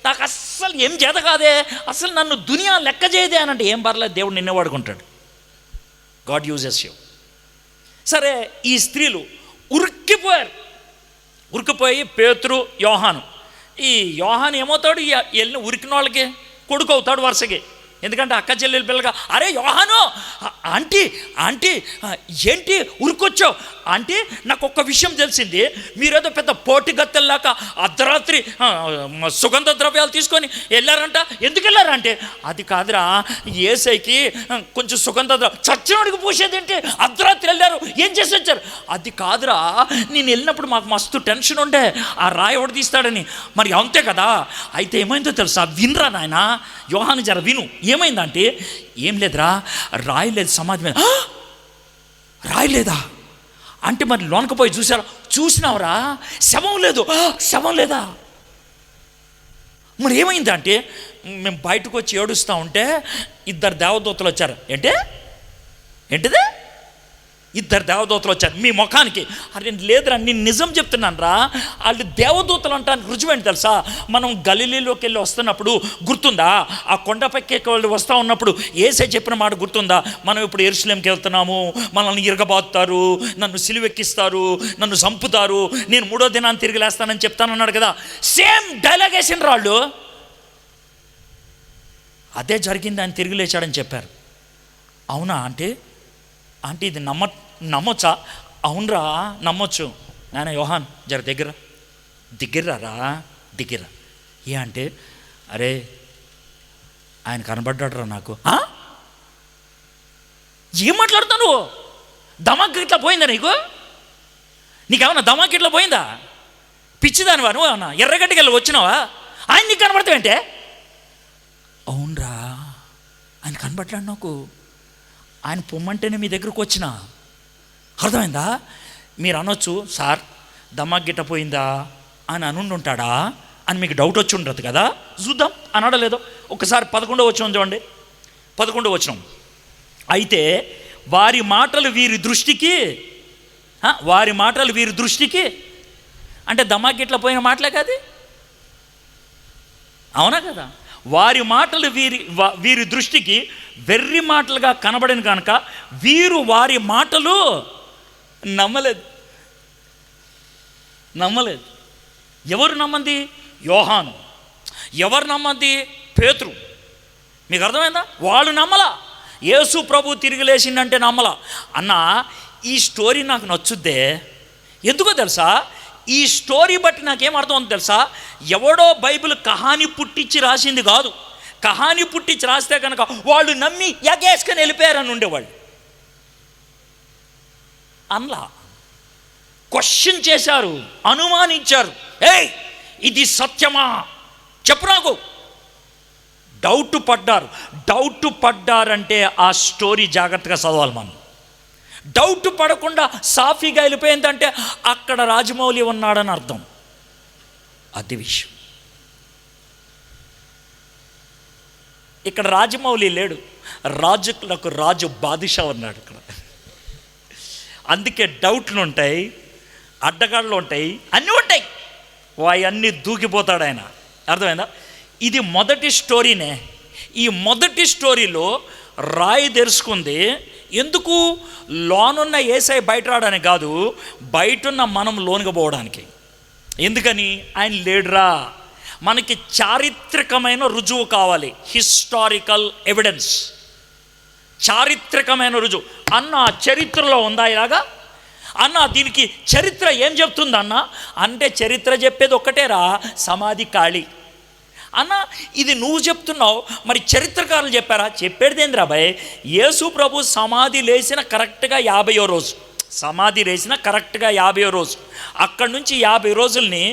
నాకు అస్సలు ఏం చేత కాదే, అసలు నన్ను దునియా లెక్క చేయదే అని అంటే ఏం పర్లేదు, దేవుడు నిన్నే వాడుకుంటాడు. God uses you. సరే, ఈ స్త్రీలు ఉరికిపోయి పేతురు యోహాను. ఈ యోహాను ఏమవుతాడు? వెళ్ళిన ఉరికిన వాళ్ళకి కొడుకు అవుతాడు వరుసకి. ఎందుకంటే అక్క చెల్లెలు పిల్లగా, అరే యోహాను, ఆంటీ ఏంటి ఉరికొచ్చావు అంటే, నాకు ఒక్క విషయం తెలిసింది, మీరేదో పెద్ద పోటీగత్తెల్లాక అర్ధరాత్రి సుగంధ ద్రవ్యాలు తీసుకొని వెళ్ళారంట. ఎందుకు వెళ్ళారంటే, అది కాదురా, యేసయ్యకి కొంచెం సుగంధ చచ్చినోడికి పూసేదేంటి, అర్ధరాత్రి వెళ్ళారు, ఏం చేసి వచ్చారు? అది కాదురా, నేను వెళ్ళినప్పుడు మాకు మస్తు టెన్షన్ ఉండే, ఆ రాయి ఎవడు తీస్తాడని. మరి అంతే కదా. అయితే ఏమైందో తెలుసా? వినరా నాయన, యోహాను జర విను. ఏమైందంటే, ఏం లేదురా, రాయి లేదు సమాధి మీద. రాయి లేదా అంటే, మరి లోనకి పోయి చూసినావురా, శవం లేదా? మరి ఏమైందంటే, మేము బయటకు వచ్చి ఏడుస్తూ ఉంటే 2 దేవదూతలు వచ్చారు. ఏంటిది? ఇద్దరు దేవదూతలు వచ్చారు మీ ముఖానికి. అరే లేదురా, నేను నిజం చెప్తున్నాను రా, వాళ్ళు దేవదూతలు అంటానికి రుజువేంటి తెలుసా? మనం గలిలీలోకి వెళ్ళి వస్తున్నప్పుడు గుర్తుందా, ఆ కొండపైకి వాళ్ళు వస్తూ ఉన్నప్పుడు యేసే చెప్పిన మాట గుర్తుందా? మనం ఇప్పుడు యెరూషలేంకి వెళ్తున్నాము, మనల్ని ఇరగబాతుతారు, నన్ను సిలువెక్కిస్తారు, నన్ను చంపుతారు, నేను 3వ దినాన్ని తిరిగి లేస్తానని చెప్తానన్నాడు కదా. సేమ్ డైలాగ్ వేసిన రాళ్ళు. అదే జరిగింది, ఆయన తిరిగి లేచాడని చెప్పారు. అవునా అంటే ఇది నమ్మొచ్చా? అవునరా నమ్మొచ్చు. నాయన యోహాన్ జర దిగ్గరరా. ఏ అంటే అరే ఆయన కనబడ్డాడురా నాకు. ఏం మాట్లాడుతావు నువ్వు? దమాక్ ఇట్లా పోయిందా నీకేమన్నా దమాక్ ఇట్లా పోయిందా? పిచ్చిదానివా నువ్వు? ఏమన్నా ఎర్రగడ్డకి వెళ్ళి వచ్చినావా? ఆయన నీకు కనబడతావంటే? అవునరా ఆయన కనబడ్డాడు నాకు, ఆయన పొమ్మంటేనే మీ దగ్గరకు వచ్చిన. అర్థమైందా? మీరు అనొచ్చు, సార్ దమాక్ గిట్ట పోయిందా అని అనుంటాడా అని మీకు డౌట్ వచ్చి ఉండదు కదా. చూద్దాం అనడలేదో. ఒకసారి 11వ వచనం చూడండి. 11వ వచనం. అయితే వారి మాటలు వీరి దృష్టికి అంటే దమాక్ గిట్ల పోయిన మాటలే కాదు, అవునా కదా? వారి మాటలు వీరి దృష్టికి వెర్రి మాటలుగా కనబడిన కనుక వీరు వారి మాటలు నమ్మలేదు. ఎవరు నమ్మంది? యోహాను. ఎవరు నమ్మంది? పేతురు. మీకు అర్థమైందా? వాళ్ళు నమ్మలా. యేసు ప్రభు తిరిగి లేచిందంటే నమ్మలా. అన్న ఈ స్టోరీ నాకు నచ్చుద్దే. ఎందుకో తెలుసా? ఈ స్టోరీ బట్టి నాకేం అర్థం అవుతుంది తెలుసా? ఎవడో బైబిల్ కహాని పుట్టించి రాసింది కాదు. కహాని పుట్టించి రాస్తే కనుక వాళ్ళు నమ్మి ఎగేసుకొని వెళ్ళిపోయారని ఉండేవాళ్ళు. అన్లా క్వశ్చన్ చేశారు, అనుమానించారు. ఏయ్ ఇది సత్యమా చెప్పు నాకు. డౌట్ పడ్డారంటే ఆ స్టోరీ జాగ్రత్తగా చదవాలి మనం. డౌట్ పడకుండా సాఫీగా వెళ్ళిపోయిందంటే అక్కడ రాజమౌళి ఉన్నాడని అర్థం. అది విషయం. ఇక్కడ రాజమౌళి లేడు, రాజులకు రాజు బాదుషా ఉన్నాడు ఇక్కడ. అందుకే డౌట్లు ఉంటాయి, అడ్డగాళ్ళు ఉంటాయి, అన్నీ ఉంటాయి. అవన్నీ దూకిపోతాడు ఆయన. అర్థమైందా? ఇది మొదటి స్టోరీనే. ఈ మొదటి స్టోరీలో రాయి తెరుచుకుంది. ఎందుకు? లోనున్న యేసయ్య బయట రావడానికి కాదు, బయటున్న మనం లోనుగా పోవడానికి. ఎందుకని? ఆయన లేడురా. మనకి చారిత్రకమైన రుజువు కావాలి, హిస్టారికల్ ఎవిడెన్స్, చారిత్రకమైన రుజువు. అన్న చరిత్రలో ఉందా ఇలాగా? అన్న దీనికి చరిత్ర ఏం చెప్తుంది అన్న అంటే చరిత్ర చెప్పేది ఒక్కటేరా, సమాధి ఖాళీ. అన్న ఇది నువ్వు చెప్తున్నావు, మరి చరిత్రకారులు చెప్పారా? చెప్పేదేంద్రా భయ్, యేసు ప్రభు సమాధి లేచిన కరెక్ట్గా 50వ రోజు, సమాధి లేచిన కరెక్ట్గా 50వ రోజు. అక్కడి నుంచి 50 రోజుల్ని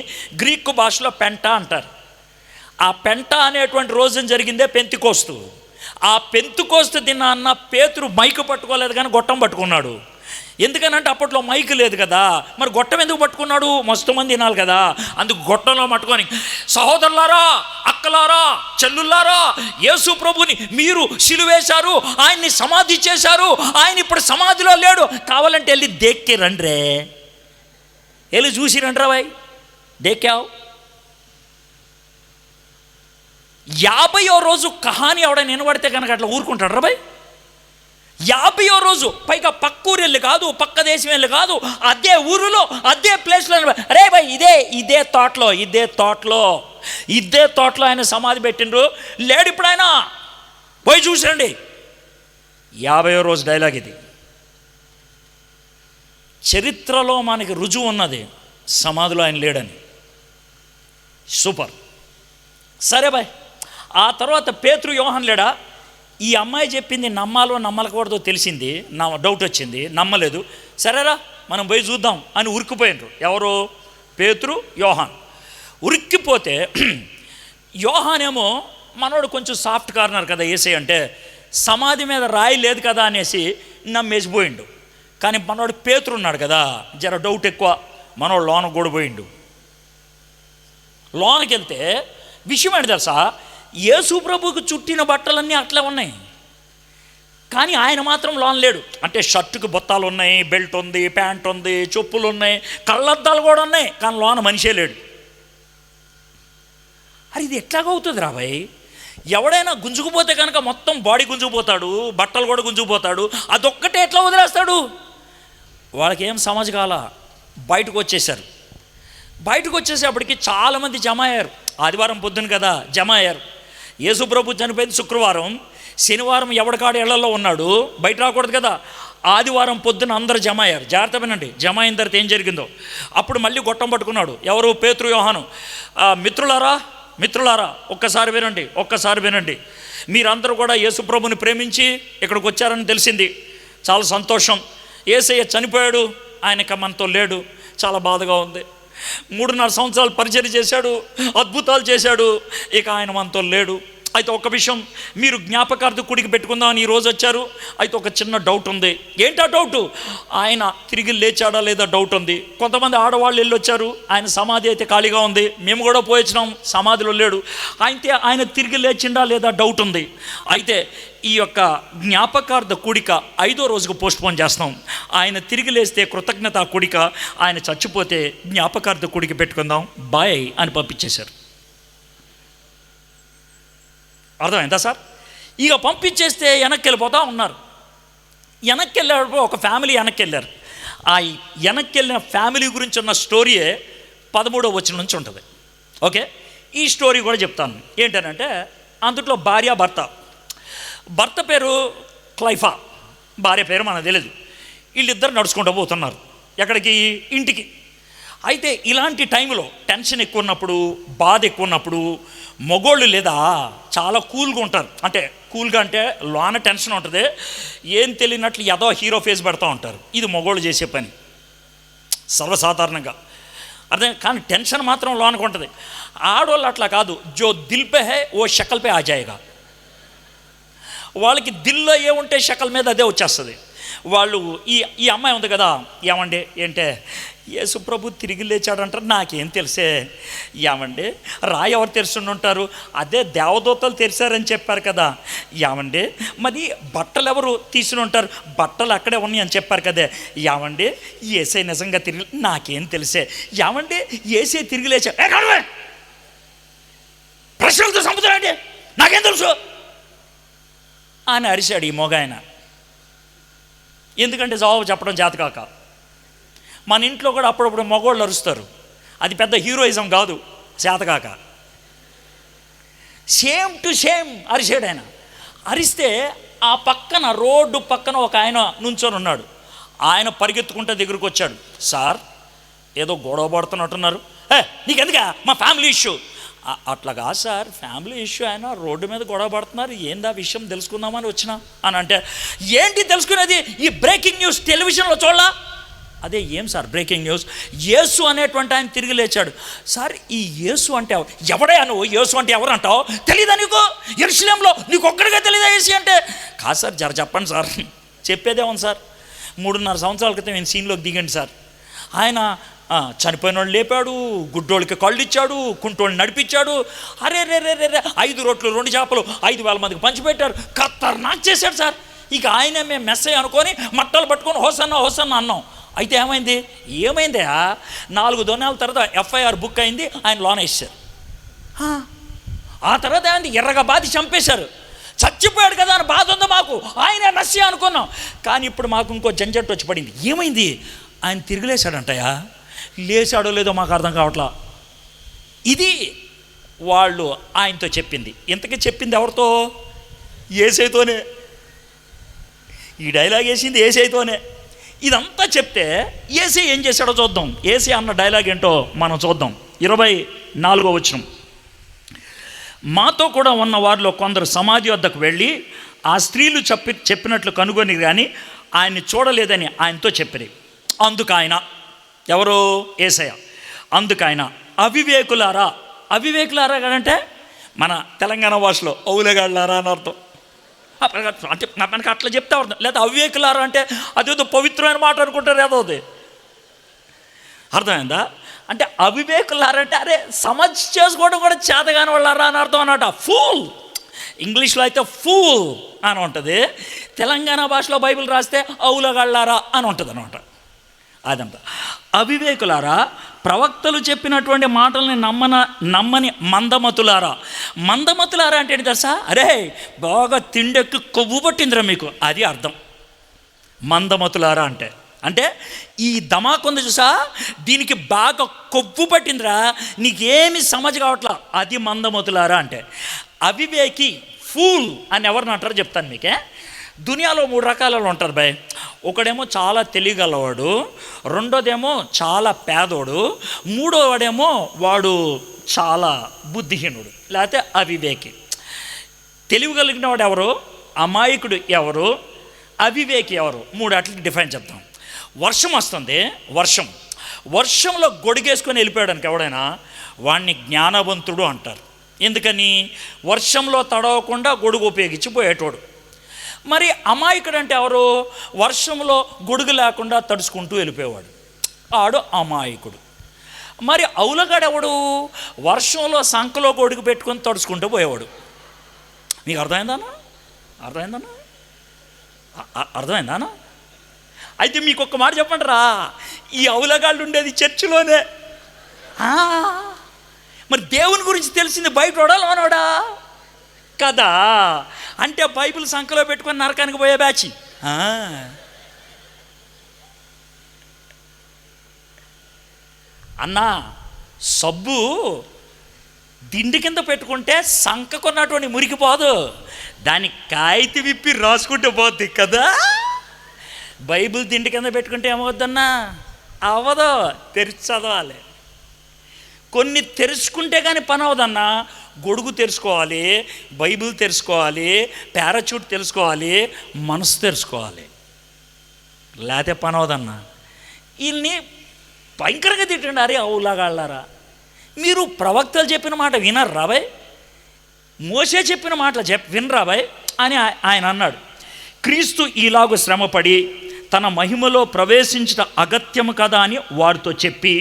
గ్రీకు భాషలో పెంట అంటారు. ఆ పెంట అనేటువంటి రోజున జరిగిందే పెంతికోస్తు. ఆ పెంతికోస్తు దినాన్న పేతురు మైకు పట్టుకోలేదు కానీ గొట్టం పట్టుకున్నాడు. ఎందుకనంటే అప్పట్లో మైకు లేదు కదా. మరి గొట్టం ఎందుకు పట్టుకున్నాడు? మస్తు మంది వినాలి కదా. అందుకు గొట్టంలో పట్టుకొని, సహోదరులారా, అక్కలారా, చెల్లులారా, యేసు ప్రభుని మీరు సిలువేశారు, ఆయన్ని సమాధి చేశారు, ఆయన ఇప్పుడు సమాధిలో లేడు, కావాలంటే వెళ్ళి దేక్కి రండ్రే, వెళ్ళి చూసి రండ్రా బాయ్, దేక్కావు. 50వ రోజు కహాని ఎవడైనా వినబడితే కనుక అట్లా ఊరుకుంటాడు రా బాయ్. 50వ రోజు, పైగా పక్క ఊరు వెళ్ళి కాదు, పక్క దేశం వెళ్ళి కాదు, అదే ఊరిలో అదే ప్లేస్లో. అరే బాయ్ ఇదే తోటలో ఆయన సమాధి పెట్టిండ్రు, లేడు ఇప్పుడు ఆయన, పోయి చూసండి. 50వ రోజు డైలాగ్ ఇది. చరిత్రలో మనకి రుజువు ఉన్నది, సమాధిలో ఆయన లేడని. సూపర్. సరే బాయ్. ఆ తర్వాత పేతురు, యోహాన్ లేడా? ఈ అమ్మాయి చెప్పింది నమ్మాలో నమ్మకూడదో తెలిసింది, నా డౌట్ వచ్చింది, నమ్మలేదు. సరేరా మనం పోయి చూద్దాం అని ఉరికిపోయినరు. ఎవరు? పేతురు, యోహాన్. ఉరిక్కిపోతే యోహాన్ ఏమో మనోడు కొంచెం సాఫ్ట్ కార్నర్ కదా యేసయ్య అంటే, సమాధి మీద రాయి లేదు కదా అనేసి నమ్మేసిపోయిండు. కానీ మనోడు పేతురు ఉన్నాడు కదా, జర డౌట్ ఎక్కువ, మనోడు లోన కూడా పోయిండు. లోనకి వెళ్తే విషయం ఏంటి తెలుసా? యేసు ప్రభువుకు చుట్టిన బట్టలన్నీ అట్లా ఉన్నాయి. కానీ ఆయన మాత్రం లోన్ లేడు. అంటే షర్టుకి బొత్తాలు ఉన్నాయి, బెల్ట్ ఉంది, ప్యాంట్ ఉంది, చెప్పులు ఉన్నాయి, కళ్ళద్దాలు కూడా ఉన్నాయి, కానీ లోన మనిషే లేడు. అది ఇది ఎట్లాగవుతుంది రాబాయ్? ఎవడైనా గుంజుకుపోతే కనుక మొత్తం బాడీ గుంజుకుపోతాడు, బట్టలు కూడా గుంజుకుపోతాడు, అదొక్కటే ఎట్లా వదిలేస్తాడు? వాళ్ళకి ఏం సమాజ్ కాల, బయటకు వచ్చేసారు. బయటకు వచ్చేసేపటికి చాలామంది జమ అయ్యారు. ఆదివారం పొద్దున కదా జమ అయ్యారు. యేసుప్రభు చనిపోయింది శుక్రవారం, శనివారం ఎవడికాడు ఇళ్లలో ఉన్నాడు, బయట రాకూడదు కదా. ఆదివారం పొద్దున అందరు జమ అయ్యారు. జాగ్రత్త వినండి, జమ అయిన తర్వాత ఏం జరిగిందో. అప్పుడు మళ్ళీ గొట్టం పట్టుకున్నాడు. ఎవరు? పేతురు, యోహాను. మిత్రులారా ఒక్కసారి వినండి. మీరందరూ కూడా యేసుప్రభుని ప్రేమించి ఇక్కడికి వచ్చారని తెలిసింది, చాలా సంతోషం. యేసయ్య చనిపోయాడు, ఆయనక మనతో లేడు, చాలా బాధగా ఉంది. 3.5 సంవత్సరాలు పరిచర్య చేశాడు, అద్భుతాలు చేశాడు, ఇక ఆయన మనతో లేడు. అయితే ఒక విషయం, మీరు జ్ఞాపకార్థ కూడికి పెట్టుకుందామని ఈరోజు వచ్చారు. అయితే ఒక చిన్న డౌట్ ఉంది. ఏంటా డౌటు? ఆయన తిరిగి లేచాడా లేదా డౌట్ ఉంది. కొంతమంది ఆడవాళ్ళు వెళ్ళి వచ్చారు, ఆయన సమాధి అయితే ఖాళీగా ఉంది, మేము కూడా పోయించినాం, సమాధిలో లేడు. అయితే ఆయన తిరిగి లేచిండా లేదా డౌట్ ఉంది. అయితే ఈ యొక్క జ్ఞాపకార్థ కూడిక 5వ రోజుకు పోస్ట్పోన్ చేస్తాం. ఆయన తిరిగి లేస్తే కృతజ్ఞత కూడిక, ఆయన చచ్చిపోతే జ్ఞాపకార్థ కూడిక పెట్టుకుందాం, బాయ్ అని పంపించేశారు. అర్థమైందా సార్? ఇక పంపించేస్తే వెనక్కి వెళ్ళిపోతూ ఉన్నారు. వెనక్కి వెళ్ళేటప్పుడు ఒక ఫ్యామిలీ వెనక్కి వెళ్ళారు. ఆ వెనక్కి వెళ్ళిన ఫ్యామిలీ గురించి ఉన్న స్టోరీయే 13వ వచనం నుంచి ఉంటుంది. ఓకే, ఈ స్టోరీ కూడా చెప్తాను. ఏంటనంటే, అందుట్లో భార్య భర్త పేరు క్లైఫా, భార్య పేరు మనకు తెలియదు. వీళ్ళిద్దరు నడుచుకుంటూ పోతున్నారు ఎక్కడికి? ఇంటికి. అయితే ఇలాంటి టైంలో టెన్షన్ ఎక్కువ ఉన్నప్పుడు, బాధ ఎక్కువ ఉన్నప్పుడు మగోళ్ళు లేదా చాలా కూల్గా ఉంటారు. అంటే కూల్గా అంటే లోన టెన్షన్ ఉంటుంది, ఏం తెలియనట్లు ఏదో హీరో ఫేస్ పెడతా ఉంటారు. ఇది మగోళ్ళు చేసే పని సర్వసాధారణంగా, అర్థం. కానీ టెన్షన్ మాత్రం లోనకు ఉంటుంది. ఆడవాళ్ళు అట్లా కాదు, జో దిల్ పే హై ఓ షకల్ పే ఆ జాయేగా. వాళ్ళకి దిల్లో ఏముంటే షకల్ మీద అదే వచ్చేస్తుంది. వాళ్ళు ఈ అమ్మాయి ఉంది కదా, ఏమండి ఏంటే యేసుప్రభు తిరిగి లేచాడంటారు, నాకేం తెలిసే. ఏమండి రాయి ఎవరు తెరుచుంటారు? అదే దేవదూతలు తెరిచారని చెప్పారు కదా. ఏమండి మరి బట్టలు ఎవరు తీసుకుని ఉంటారు? బట్టలు అక్కడే ఉన్నాయి అని చెప్పారు కదే. ఏమండి యేసే నిజంగా తిరిగి, నాకేం తెలిసే. ఏమండి యేసే తిరిగి లేచా, ప్రశ్నలతో సంపుతాడండి, నాకేం తెలుసు అని అరిశాడు ఈ మొగాయన. ఎందుకంటే జవాబు చెప్పడం చేతకాక. మన ఇంట్లో కూడా అప్పుడప్పుడు మగవాళ్ళు అరుస్తారు, అది పెద్ద హీరోయిజం కాదు, చేతకాక. సేమ్ టు సేమ్ అరిసాడు ఆయన. అరిస్తే ఆ పక్కన రోడ్డు పక్కన ఒక ఆయన నుంచొని ఉన్నాడు. ఆయన పరిగెత్తుకుంటే దగ్గరకు వచ్చాడు. సార్ ఏదో గొడవ పడుతున్నట్టున్నారు. నీకెందుకా, మా ఫ్యామిలీ ఇష్యూ. అట్లా కాదు సార్, ఫ్యామిలీ ఇష్యూ అయినా రోడ్డు మీద గొడవ పడుతున్నారు, ఏందా విషయం తెలుసుకుందామని వచ్చినా అని అంటే, ఏంటి తెలుసుకునేది? ఈ బ్రేకింగ్ న్యూస్ టెలివిజన్లో చూడలా? అదే ఏం సార్ బ్రేకింగ్ న్యూస్? యేసు అనేటువంటి ఆయన తిరిగి లేచాడు. సార్ ఈ యేసు అంటే ఎవడయా నువ్వు? యేసు అంటే ఎవరు అంటావు? తెలీదా నీకు? యెరూషలేంలో నీకు ఒక్కడిగా తెలీదా యేసు అంటే? కాదు సార్, జర చెప్పండి సార్. చెప్పేదే ఉంది సార్. 3.5 సంవత్సరాల క్రితం నేను సీన్లోకి దిగండి సార్. ఆయన చనిపోయిన వాళ్ళు లేపాడు, గుడ్డోళ్ళకి కళ్ళు ఇచ్చాడు, కుంటోళ్ళని నడిపించాడు. అరే రే రే రే రే 5 రొట్లు 2 చేపలు 5,000 మందికి పంచిపెట్టారు. ఖతర్నాక్ చేశాడు సార్. ఇక ఆయనే మేము మెస్సే అనుకొని మట్టలు పట్టుకొని హోసన్న అన్నాం. అయితే ఏమైందా? 4 దినాల తర్వాత FIR బుక్ అయింది, ఆయన లోన వేసారు. ఆ తర్వాత ఏమైంది? ఎర్రగా బాధి చంపేశారు. చచ్చిపోయాడు కదా అని బాధ ఉంది మాకు, ఆయనే మెస్సే అనుకున్నాం. కానీ ఇప్పుడు మాకు ఇంకో జంజట్టు వచ్చి పడింది. ఏమైంది? ఆయన తిరిగి లేచాడంటయా. లేచాడో లేదో మాకు అర్థం కావట్లా. ఇది వాళ్ళు ఆయనతో చెప్పింది. ఇంతకీ చెప్పింది ఎవరితో? యేసయ్యతోనే. ఈ డైలాగ్ వేసింది యేసయ్యతోనే. ఇదంతా చెప్తే యేసయ్య ఏం చేశాడో చూద్దాం. యేసయ్య అన్న డైలాగ్ ఏంటో మనం చూద్దాం. 24వ వచనం. మాతో కూడా ఉన్న వారిలో కొందరు సమాధి వద్దకు వెళ్ళి ఆ స్త్రీలు చెప్పినట్లు కనుగొని కానీ ఆయన్ని చూడలేదని ఆయనతో చెప్పిరి. అందుకు ఆయన, ఎవరు? యేసయ్య. అందుకు ఆయన, అవివేకులారా అంటే మన తెలంగాణ భాషలో ఔలగాళ్ళారా అని అర్థం. అంటే మనకి అట్లా చెప్తే అర్థం. లేదా అవివేకులారా అంటే అదేదో పవిత్రమైన మాట అనుకుంటారు, ఏదో అది. అర్థమైందా? అంటే అవివేకులారంటే అరే సమజ్ చేసుకోవడం కూడా చేతగాని వాళ్ళారా అని అర్థం అన్నమాట. ఫూల్. ఇంగ్లీష్లో అయితే ఫూల్ అని ఉంటుంది, తెలంగాణ భాషలో బైబిల్ రాస్తే అవులగళ్ళారా అని ఉంటుంది అనమాట. అదంతా అవివేకులారా, ప్రవక్తలు చెప్పినటువంటి మాటల్ని నమ్మని మందమతులారా. మందమతులారా అంటే ఏంటి తెలుసా? అరే బాగా తిండెక్కి కొవ్వు పట్టిందిరా మీకు, అది అర్థం మందమతులారా అంటే. అంటే ఈ ధమాకుంది చూసా, దీనికి బాగా కొవ్వు పట్టిందిరా, నీకేమి సమజ్ కావట్లా, అది మందమతులారా అంటే. అవివేకి, ఫూల్ అని ఎవరిని అంటారో చెప్తాను మీకే. దునియాలో 3 రకాలలో ఉంటారు బాయ్. ఒకడేమో చాలా తెలియగలవాడు, రెండోదేమో చాలా పేదోడు, మూడోవాడేమో వాడు చాలా బుద్ధిహీనుడు, లేకపోతే అవివేకి. తెలియగలిగిన వాడు ఎవరు, అమాయకుడు ఎవరు, అవివేకి ఎవరు, 3 అట్లకి డిఫైన్ చెప్తాం. వర్షం వస్తుంది, వర్షంలో గొడుగేసుకొని వెళ్ళిపోయాడానికి ఎవడైనా వాడిని జ్ఞానవంతుడు అంటారు. ఎందుకని? వర్షంలో తడవకుండా గొడుగు ఉపయోగించి పోయేటోడు. మరి అమాయకుడు అంటే ఎవరు? వర్షంలో గొడుగు లేకుండా తడుచుకుంటూ వెళ్ళిపోయేవాడు, ఆడు అమాయకుడు. మరి అవులగాడెవడు? వర్షంలో సంకలో గొడుగు పెట్టుకొని తడుచుకుంటూ పోయేవాడు. మీకు అర్థమైందానా? అయితే మీకు ఒక్క మాట చెప్పండిరా, ఈ అవులగాళ్ళు ఉండేది చర్చిలోనే. మరి దేవుని గురించి తెలిసింది బయటోడా లోనోడా కదా? అంటే బైబిల్ సంఖ్యలో పెట్టుకొని నరకానికి పోయే బ్యాచ్. అన్నా, సబ్బు దిండి కింద పెట్టుకుంటే సంఖ కొన్నటువంటి మురికిపోదు, దాన్ని కాగితం విప్పి రాసుకుంటే పోద్ది కదా. బైబిల్ దిండి కింద పెట్టుకుంటే ఏమవుద్దన్నా? అవ్వదు, తెరిచి చదవాలి. కొన్ని తెరుచుకుంటే కానీ పని అవదన్నా. గొడుగు తెరుచుకోవాలి, బైబిల్ తెరుచుకోవాలి, పారాచూట్ తెలుసుకోవాలి, మనసు తెరుచుకోవాలి, లేకపోతే పని అవదన్నా. వీళ్ళని భయంకరంగా తిట్టండి. అరే అవులాగాళ్ళారా, మీరు ప్రవక్తలు చెప్పిన మాట వినరు బాయ్, మోసే చెప్పిన మాటలు వినరా బాయ్ అని ఆయన అన్నాడు. క్రీస్తు ఈలాగు శ్రమపడి తన మహిమలో ప్రవేశించడం అగత్యము కదా అని వారితో చెప్పి,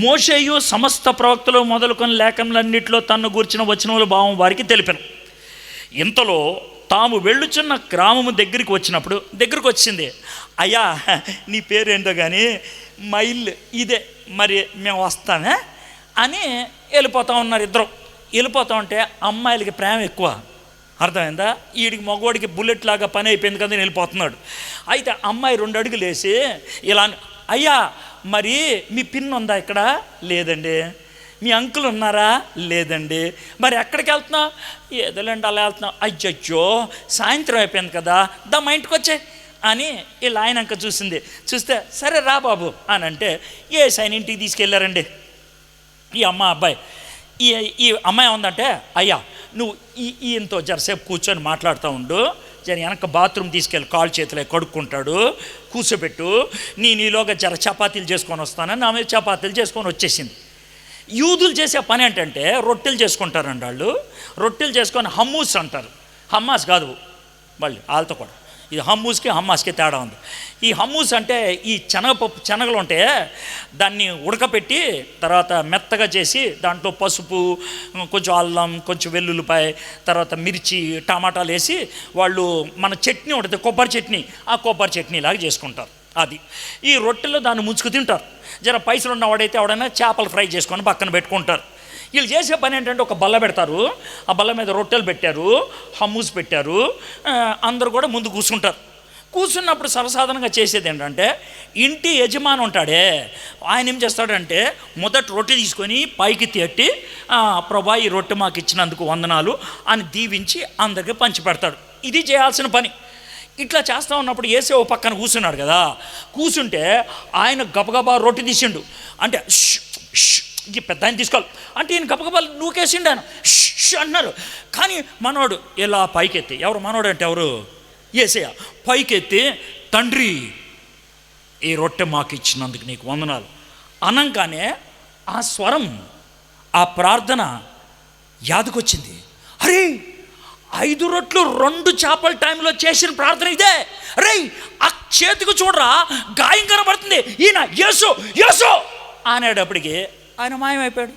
మోషేయు సమస్త ప్రవక్తలు మొదలుకొని లేఖనలన్నింటిలో తన్ను గూర్చిన వచనముల భావం వారికి తెలిపాను. ఇంతలో తాము వెళ్ళుచున్న గ్రామము దగ్గరికి వచ్చింది. అయ్యా నీ పేరేంటో కానీ మైల్ ఇదే, మరి మేము వస్తామే అని వెళ్ళిపోతూ ఉన్నారు. ఇద్దరు వెళ్ళిపోతూ ఉంటే అమ్మాయిలకి ప్రేమ ఎక్కువ, అర్థమైందా? వీడికి మగవాడికి బుల్లెట్ లాగా పని అయిపోయింది కదా, వెళ్ళిపోతున్నాడు. అయితే అమ్మాయి 2 అడుగులు వేసి ఇలా, అయ్యా మరి మీ పిన్ ఉందా ఇక్కడ? లేదండి. మీ అంకుల్ ఉన్నారా? లేదండి. మరి ఎక్కడికి వెళ్తున్నావు? ఏదోలేండి అలా వెళ్తున్నావు. అయ్యో సాయంత్రం అయిపోయింది కదా, మా ఇంటికి వచ్చే అని ఇలా ఆయనంక చూస్తే సరే రా బాబు అని అంటే ఆయన ఇంటికి తీసుకెళ్ళారండి. ఈ అబ్బాయి ఈ అమ్మాయి ఉందంటే, అయ్యా నువ్వు ఈయనతో జరసేపు కూర్చొని మాట్లాడుతూ ఉండు, వెనక బాత్రూమ్ తీసుకెళ్ళి కాళ్ళు చేతులే కడుక్కుంటాడు, కూర్చోబెట్టు, నీలోగా చపాతీలు చేసుకొని వస్తానని ఆమె చపాతీలు చేసుకొని వచ్చేసింది. యూదులు చేసే పని ఏంటంటే రొట్టెలు చేసుకుంటారండి వాళ్ళు. రొట్టెలు చేసుకొని హమ్మూస్ అంటారు, హమ్మాస్ కాదు మళ్ళీ వాళ్ళతో కూడా. ఇది హమ్మాస్కి తేడా ఉంది. ఈ హమ్మూస్ అంటే ఈ శనగలు ఉంటే దాన్ని ఉడకపెట్టి తర్వాత మెత్తగా చేసి దాంట్లో పసుపు, కొంచెం అల్లం, కొంచెం వెల్లుల్లిపాయ, తర్వాత మిర్చి, టమాటాలు వేసి వాళ్ళు మన చట్నీ ఉంటుంది కొబ్బరి చట్నీ, ఆ కొబ్బరి చట్నీ లాగా చేసుకుంటారు. అది ఈ రొట్టెల్లో దాన్ని ముంచుకు తింటారు. జర పైసలు ఉన్నవాడైతే ఎవడైనా చేపలు ఫ్రై చేసుకొని పక్కన పెట్టుకుంటారు. వీళ్ళు చేసే పని ఏంటంటే ఒక బల్ల పెడతారు, ఆ బల్ల మీద రొట్టెలు పెట్టారు, హమ్మూస్ పెట్టారు, అందరూ కూడా ముందు కూర్చున్నప్పుడు సర్వసాధారణంగా చేసేది ఏంటంటే ఇంటి యజమాని ఉంటాడే ఆయన ఏం చేస్తాడంటే మొదట రొట్టె తీసుకొని పైకి తేట్టి, ప్రభా ఈ రొట్టె మాకు ఇచ్చినందుకు వందనాలు అని దీవించి అందరికీ పంచి పెడతాడు. ఇది చేయాల్సిన పని. ఇట్లా చేస్తూ ఉన్నప్పుడు యేసే ఓ పక్కన కూర్చున్నాడు కదా, కూర్చుంటే ఆయన గబగబా రొట్టె తీసిండు. అంటే ఈ పెద్ద ఆయన తీసుకోవాలి అంటే ఈయన గబగబా నూకేసిండు, ఆయన అన్నారు. కానీ మనోడు ఇలా పైకెత్తి, ఎవరు మనోడు అంటే ఎవరు? యేసయ్య పైకెత్తి, తండ్రి ఈ రొట్టె మాకు ఇచ్చినందుకు నీకు వందనాలు అనంగానే ఆ స్వరం, ఆ ప్రార్థన యాదకొచ్చింది. అరే 5 రొట్లు 2 చేపల టైంలో చేసిన ప్రార్థన ఇదే. అరే ఆ చేతికి చూడరా గాయం కనబడుతుంది, ఈయన యేసు యేసు అనేటప్పటికి ఆయన మాయమైపోయాడు.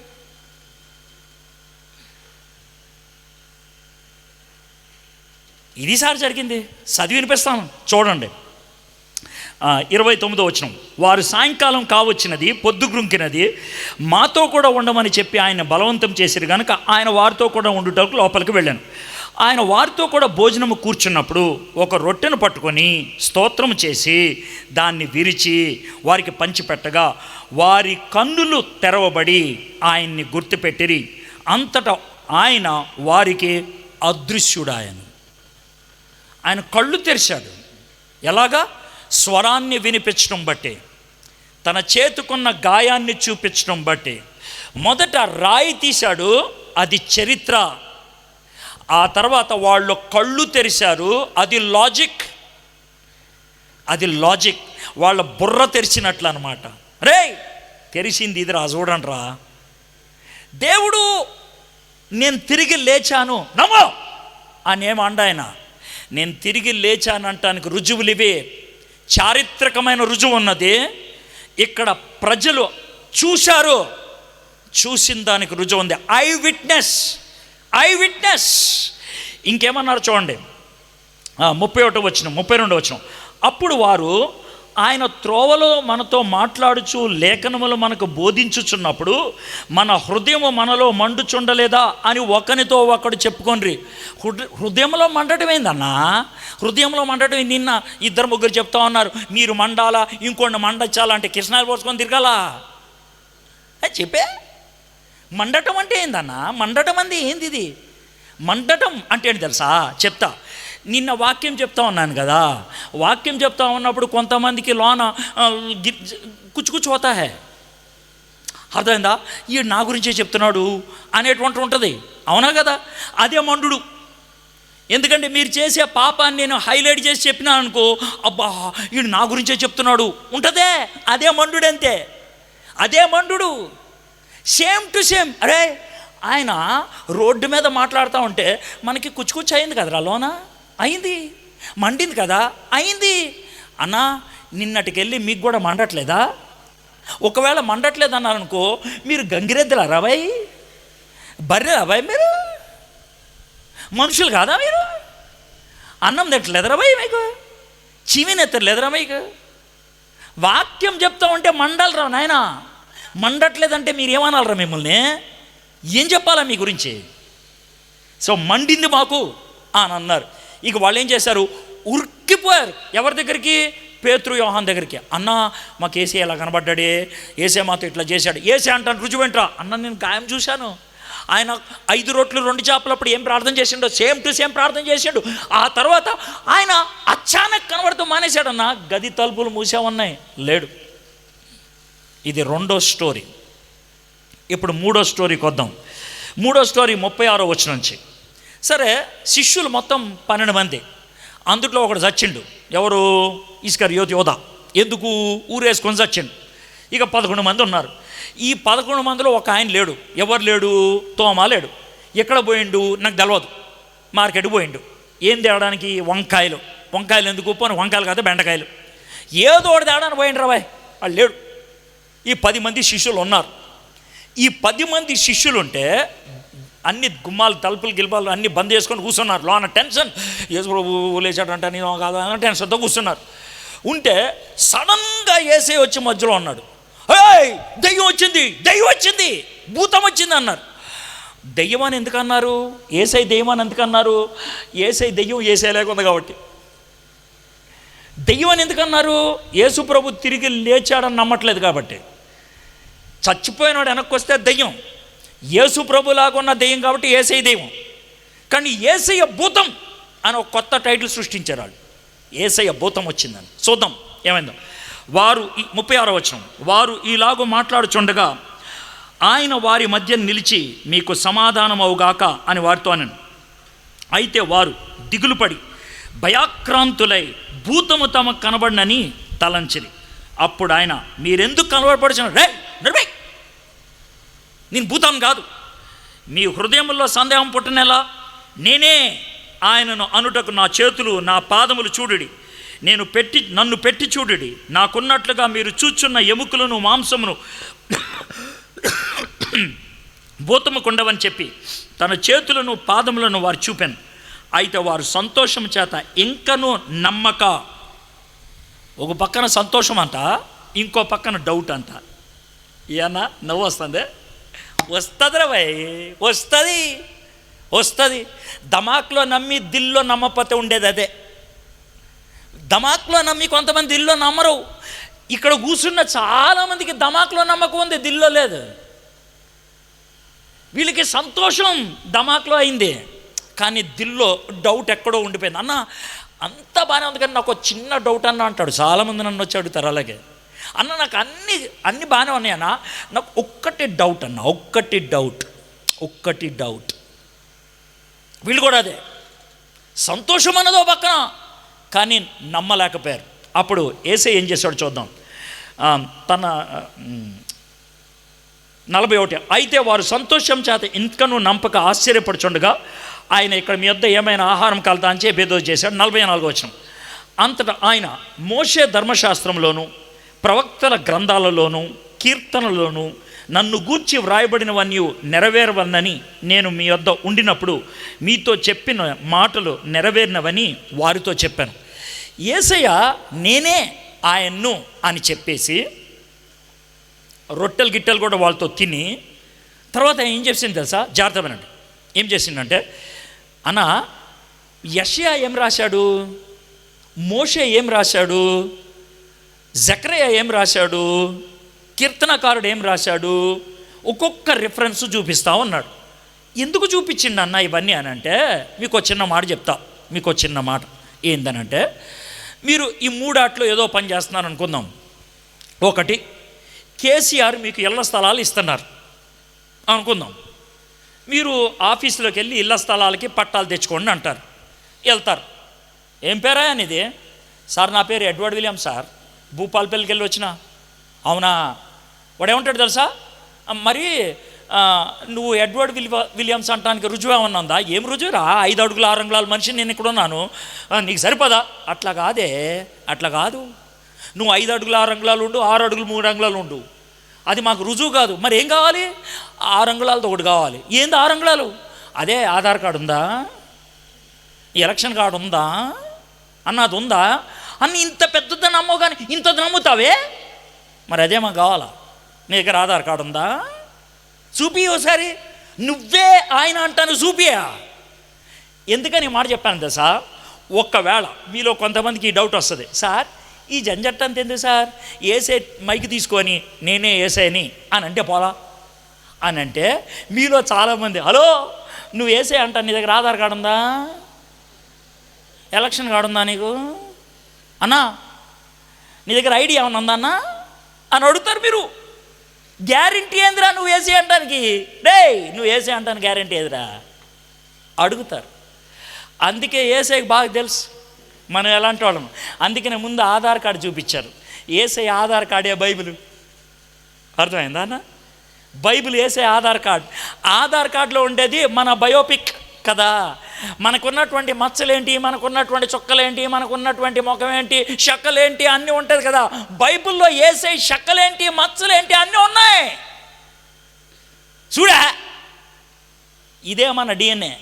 ఇది సార్ జరిగింది. చదివి వినిపిస్తాను చూడండి. 29వ వచనం. వారు సాయంకాలం కావచ్చినది, పొద్దుగుంకినది, మాతో కూడా ఉండమని చెప్పి ఆయన బలవంతం చేసిరు కనుక ఆయన వారితో కూడా ఉండుటకు లోపలికి వెళ్ళాను. ఆయన వారితో కూడా భోజనము కూర్చున్నప్పుడు ఒక రొట్టెను పట్టుకొని స్తోత్రం చేసి దాన్ని విరిచి వారికి పంచిపెట్టగా వారి కన్నులు తెరవబడి ఆయన్ని గుర్తుపెట్టిరి. అంతటా ఆయన వారికి అదృశ్యుడాయను. ఆయన కళ్ళు తెరిచాడు. ఎలాగా? స్వరాన్ని వినిపించడం బట్టి, తన చేతుకున్న గాయాన్ని చూపించడం బట్టి. మొదట రాయి తీశాడు, అది చరిత్ర. ఆ తర్వాత వాళ్ళు కళ్ళు తెరిచారు, అది లాజిక్. వాళ్ళ బుర్ర తెరిచినట్లు అనమాట. రే తెరిచింది ఇది రా, చూడండి రా, దేవుడు నేను తిరిగి లేచాను నమ్మో అనేమండాయన. నేను తిరిగి లేచానంటానికి రుజువులు ఇవే. చారిత్రకమైన రుజువు ఉన్నది. ఇక్కడ ప్రజలు చూశారు, చూసిన దానికి రుజువు ఉంది. I witness. ఇంకేమన్నారు చూడండి. 31వ వచనం, 32వ వచనం. అప్పుడు వారు ఆయన త్రోవలో మనతో మాట్లాడుచు లేఖనములు మనకు బోధించుచున్నప్పుడు మన హృదయము మనలో మండుచుండలేదా అని ఒకనితో ఒకడు చెప్పుకోండి. హృదయంలో మండటం ఏందన్నా? హృదయంలో మండటం నిన్న 2-3 చెప్తా ఉన్నారు, మీరు మండాలా, ఇంకొన్ని మండచ్చాలంటే కృష్ణాలు పోసుకొని తిరగాలా చెప్పే. మండటం అంటే ఏందన్నా? మండటం అంటే ఏంది? ఇది మండటం అంటే ఏంటి తెలుసా? చెప్తా. నిన్న వాక్యం చెప్తా ఉన్నాను కదా, వాక్యం చెప్తా ఉన్నప్పుడు కొంతమందికి లోన కుచ్చు హోతా హే. అర్థమైందా? ఈ నా గురించే చెప్తున్నాడు అనేటువంటి ఉంటుంది. అవునా కదా? అదే మండు. ఎందుకంటే మీరు చేసే పాపాన్ని నేను హైలైట్ చేసి చెప్పినా అనుకో, అబ్బా వీడు నా గురించే చెప్తున్నాడు ఉంటుందే. అదే మండు. అంతే, అదే మండు. Same to same. అరే ఆయన రోడ్డు మీద మాట్లాడుతూ ఉంటే మనకి కుచ్చు అయింది కదరా, లోన అయింది, మండింది కదా, అయింది. అన్నా నిన్నటికెళ్ళి మీకు కూడా మండట్లేదా? ఒకవేళ మండట్లేదు అన్నారనుకో, మీరు గంగిరెద్దులా రాబాయ్, బర్రె రాబాయ్, మీరు మనుషులు కాదా? మీరు అన్నం తింటలేదురా బాయ్, మీకు చీమినెత్తలేదురా మీకు? వాక్యం చెప్తా ఉంటే మండలరా నాయన. మండట్లేదంటే మీరు ఏమనాలరా? మిమ్మల్ని ఏం చెప్పాలా మీ గురించి? సో మండింది మాకు అని అన్నారు. ఇక వాళ్ళు ఏం చేశారు? ఉరికిపోయారు. ఎవరి దగ్గరికి? పేతురు యోహాన్ దగ్గరికి. అన్న మాకు ఏసే ఇలా కనబడ్డాడే, ఏసే మాతో ఇట్లా చేశాడు. ఏసే అంటాను రుజువేంట్రా? అన్న నేను ఖాయం చూశాను. ఆయన 5 రొట్టెలు 2 చేపలప్పుడు ఏం ప్రార్థన చేసిండో సేమ్ టు సేమ్ ప్రార్థన చేశాడు. ఆ తర్వాత ఆయన అచానక్ కనబడుతూ మానేశాడన్న. గది తలుపులు మూసామన్నాయి, లేడు. ఇది 2వ స్టోరీ. ఇప్పుడు 3వ స్టోరీకి వద్దాం. 3వ స్టోరీ 36వ వచనం నుంచి. సరే, శిష్యులు మొత్తం 12 మంది. అందుట్లో ఒకడు చచ్చిండు. ఎవరు? ఇస్కరియోతు యోధా. ఎందుకు? ఊరేసుకొని చచ్చిండు. ఇక 11 మంది ఉన్నారు. ఈ 11 మందిలో ఒక ఆయన లేడు. ఎవరు లేడు? తోమా లేడు. ఎక్కడ పోయిండు నాకు తెలియదు. మార్కెట్ పోయిండు. ఏం తేవడానికి? వంకాయలు. ఎందుకు? పోను వంకాయలు కాదు, బెండకాయలు. ఏదో ఒకటి తేవడానికి పోయిండు రా బాయ్, వాళ్ళు లేడు. ఈ 10 మంది శిష్యులు ఉన్నారు. ఈ 10 మంది శిష్యులు ఉంటే అన్ని గుమ్మాలు తలుపులు గిల్పాలు అన్నీ బంద్ చేసుకొని కూర్చున్నారు. లోన టెన్షన్, యేసు ప్రభు లేచాడంట నేను కాదు అని టెన్షన్తో కూర్చున్నారు. ఉంటే సడన్గా యేసే వచ్చి మధ్యలో ఉన్నాడు. ఏయ్ దెయ్యం వచ్చింది, భూతం వచ్చింది అన్నారు. దెయ్యం అని ఎందుకన్నారు? ఏసై దెయ్యం అని ఎందుకన్నారు? ఏసై దెయ్యం ఏసై లేకుంది కాబట్టి. దెయ్యం అని ఎందుకన్నారు? యేసు ప్రభు తిరిగి లేచాడని నమ్మట్లేదు కాబట్టి. చచ్చిపోయినాడు వెనక్కి వస్తే దెయ్యం, యేసు ప్రభులాగా ఉన్న దెయ్యం కాబట్టి ఏసై దెయ్యం. కానీ ఏసయ్య భూతం అని ఒక కొత్త టైటిల్ సృష్టించారు వాళ్ళు. ఏసయ్య భూతం వచ్చిందని. చూద్దాం ఏమైందో. వారు 36వ వచనం. వారు ఈలాగూ మాట్లాడుచుండగా ఆయన వారి మధ్య నిలిచి మీకు సమాధానం అవుగాక అని వారితో అనను. అయితే వారు దిగులుపడి భయాక్రాంతులై భూతము తమకు కనబడినని తలంచిరి. అప్పుడు ఆయన మీరెందుకు కనబడపడుచున్నారు? రే నడిపై, నేను భూతం కాదు. మీ హృదయంలో సందేహం పుట్టనేలా? నేనే ఆయనను అనుటకు నా చేతులు నా పాదములు చూడుడి, నన్ను పెట్టి చూడుడి. నాకున్నట్లుగా మీరు చూచున్న ఎముకలను మాంసమును భూతము కొండవని చెప్పి తన చేతులను పాదములను వారు చూపాను. అయితే వారు సంతోషం చేత ఇంకనూ నమ్మక. ఒక పక్కన సంతోషం అంట, ఇంకో పక్కన డౌట్ అంట. ఏనా నవ్వు వస్తుంది? వస్తుందిరా భయ్, వస్తుంది. దమాక్లో నమ్మి దిల్లో నమ్మకపోతే ఉండేది అదే. దమాక్లో నమ్మి కొంతమంది దిల్లో నమ్మరు. ఇక్కడ కూర్చున్న చాలామందికి దమాక్లో నమ్మకం ఉంది, దిల్లో లేదు. వీళ్ళకి సంతోషం దమాక్లో అయింది, కానీ దిల్లో డౌట్ ఎక్కడో ఉండిపోయింది. అన్న అంతా బాగానే ఉంది కానీ నాకు ఒక చిన్న డౌట్ అన్న అంటాడు. చాలామంది నన్ను వచ్చి అడుగుతారు అలాగే. అన్న నాకు అన్నీ బాగానే ఉన్నాయి అన్న, నాకు ఒక్కటి డౌట్ అన్న, ఒక్కటి డౌట్. వీళ్ళు కూడా అదే, సంతోషం అన్నదో పక్కన, కానీ నమ్మలేకపోయారు. అప్పుడు యేసయ్య ఏం చేశాడు చూద్దాం. తన 41. అయితే వారు సంతోషం చేత ఇంకనూ నమ్మక ఆశ్చర్యపడుచుండగా ఆయన ఇక్కడ మీ వద్ద ఏమైనా ఆహారం కలదా అని చెప్పి ఏదో చేశాడు. 44 వచనం. అంతటా ఆయన మోషే ధర్మశాస్త్రంలోను ప్రవక్తల గ్రంథాలలోను కీర్తనలోను నన్ను గూర్చి వ్రాయబడినవన్నీ నెరవేరవన్నని నేను మీ వద్ద ఉండినప్పుడు మీతో చెప్పిన మాటలు నెరవేరినవని వారితో చెప్పాను. యేసయ్య నేనే ఆయన్ను అని చెప్పేసి రొట్టెలు గిట్టెలు కూడా వాళ్ళతో తిని తర్వాత ఏం చేసింది తెలుసా? జాగ్రత్త వినండి. ఏం చేసిందంటే, అన్న యెషయా ఏం రాశాడు, మోషే ఏం రాశాడు, జకరియా ఏం రాశాడు, కీర్తనకారుడు ఏం రాశాడు, ఒక్కొక్క రిఫరెన్స్ చూపిస్తా ఉన్నాడు. ఎందుకు చూపించిండు అన్న ఇవన్నీ అని అంటే, మీకు చిన్న మాట చెప్తా. మీకు చిన్న మాట ఏందనంటే, మీరు ఈ మూడాట్లో ఏదో పని చేస్తున్నారు అనుకుందాం. ఒకటి, కేసీఆర్ మీకు ఇళ్ల స్థలాలు ఇస్తున్నారు అనుకుందాం. మీరు ఆఫీసులోకి వెళ్ళి ఇళ్ల స్థలాలకి పట్టాలు తెచ్చుకోండి అంటారు. వెళ్తారు. ఏం పేరా అనేది? సార్ నా పేరు ఎడ్వర్డ్ విలియమ్స్ సార్, భూపాలపల్లికి వెళ్ళి వచ్చిన. అవునా? వాడేమంటాడు తెలుసా? మరి నువ్వు ఎడ్వర్డ్ విలియమ్స్ అంటానికి రుజువు ఏమన్నా ఉందా? ఏం రుజువురా? 5 అడుగుల 6 అంగుళాల మనిషి నేను ఇక్కడ ఉన్నాను, నీకు సరిపదా? అట్లా కాదు. నువ్వు 5 అడుగుల 6 అంగుళాలు ఉండు, 6 అడుగులు 3 అంగుళాలు ఉండు, అది మాకు రుజువు కాదు. మరి ఏం కావాలి? 6 అంగుళాలతో ఒకటి కావాలి. ఏంది 6 అంగుళాలు? అదే ఆధార్ కార్డు ఉందా, ఎలక్షన్ కార్డు ఉందా అన్నది ఉందా అన్ని. ఇంత పెద్దది నమ్మవు కానీ ఇంత నమ్ముతావే, మరి అదే మాకు కావాలా? నీ దగ్గర ఆధార్ కార్డు ఉందా? చూపి ఒకసారి. నువ్వే ఆయన అంటాను, చూపియా. ఎందుకని మాట చెప్పాను తెలుసా? ఒక్కవేళ మీలో కొంతమందికి ఈ డౌట్ వస్తుంది, సార్ ఈ జంజట్ అంత ఎందుకు సార్, ఏసే మైక్ తీసుకొని నేనే ఏసేని అని అంటే పోలా అని అంటే, మీలో చాలామంది హలో నువ్వు ఏసే అంటాను, నీ దగ్గర ఆధార్ కార్డు ఉందా, ఎలక్షన్ కార్డు ఉందా నీకు అన్నా, నీ దగ్గర ఐడి ఏమన్నా ఉందా అన్నా అని అడుగుతారు. మీరు గ్యారంటీ ఏందిరా నువ్వు ఏసే అంటానికి? నువ్వు ఏసే అంటాను గ్యారంటీ ఏదిరా అడుగుతారు. అందుకే ఏసైకి బాగా తెలుసు మనం ఎలాంటి వాళ్ళము. అందుకనే ముందు ఆధార్ కార్డు చూపించారు. ఏసై ఆధార్ కార్డే బైబిల్. అర్థమైందా అన్న? బైబిల్ ఏసై ఆధార్ కార్డు. ఆధార్ కార్డులో ఉండేది మన బయోపిక్ కదా. మనకున్నటువంటి మచ్చలేంటి, మనకున్నటువంటి చుక్కలేంటి, మనకున్నటువంటి ముఖం ఏంటి, షక్కలేంటి అన్నీ ఉంటుంది కదా. బైబిల్లో ఏసై షక్కలేంటి, మచ్చలేంటి అన్నీ ఉన్నాయి. చూడా, ఇదే మన డిఎన్ఏ,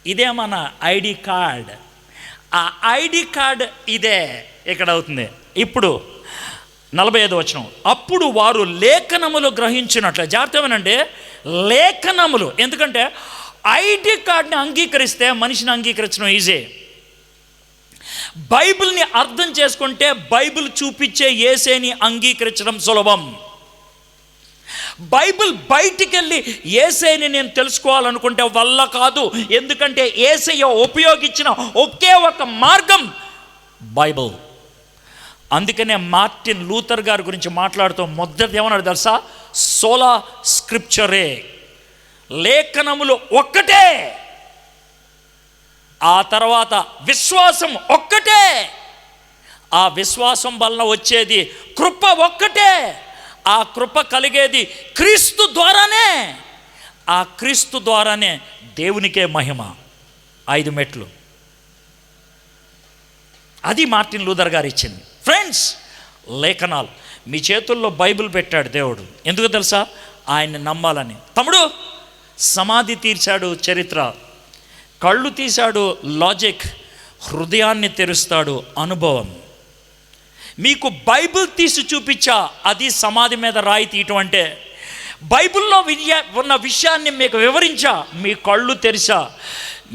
ఇదే మన ఐడి కార్డ్. ఆ ఐడి కార్డ్ ఇదే ఇక్కడ అవుతుంది. ఇప్పుడు 45 వచనం. అప్పుడు వారు లేఖనములు గ్రహించినట్లు. జాగ్రత్తమేనండి, లేఖనములు. ఎందుకంటే ఐడి కార్డ్ని అంగీకరిస్తే మనిషిని అంగీకరించడం ఈజీ. బైబిల్ని అర్థం చేసుకుంటే బైబిల్ చూపించే యేసేని అంగీకరించడం సులభం. బైబిల్ బయటికి వెళ్ళి యేసయ్యని నేను తెలుసుకోవాలనుకుంటే వల్ల కాదు. ఎందుకంటే యేసయ్య ఉపయోగించిన ఒకే ఒక మార్గం బైబిల్. అందుకనే మార్టిన్ లూథర్ గారి గురించి మాట్లాడుతూ మొదటి ఏమన్నాడు తెలుసా? సోలా స్క్రిప్చరే, లేఖనములు ఒక్కటే, ఆ తర్వాత విశ్వాసం ఒక్కటే, ఆ విశ్వాసం వలన వచ్చేది కృప ఒక్కటే, ఆ కృప కలిగేది క్రీస్తు ద్వారానే, ఆ క్రీస్తు ద్వారానే దేవునికే మహిమ. 5 మెట్లు. అది మార్టిన్ లూథర్ గారు ఇచ్చింది. ఫ్రెండ్స్, లేఖనాలు మీ చేతుల్లో బైబిల్ పెట్టాడు దేవుడు. ఎందుకు తెలుసా? ఆయన్ని నమ్మాలని. తమ్ముడు సమాధి తీర్చాడు చరిత్ర, కళ్ళు తీశాడు లాజిక్, హృదయాన్ని తెరుస్తాడు అనుభవం. మీకు బైబిల్ తీసి చూపించా, అది సమాధి మీద రాయి తీయటం అంటే. బైబిల్లో ఉన్న విషయాన్ని మీకు వివరించా, మీ కళ్ళు తెరిచా,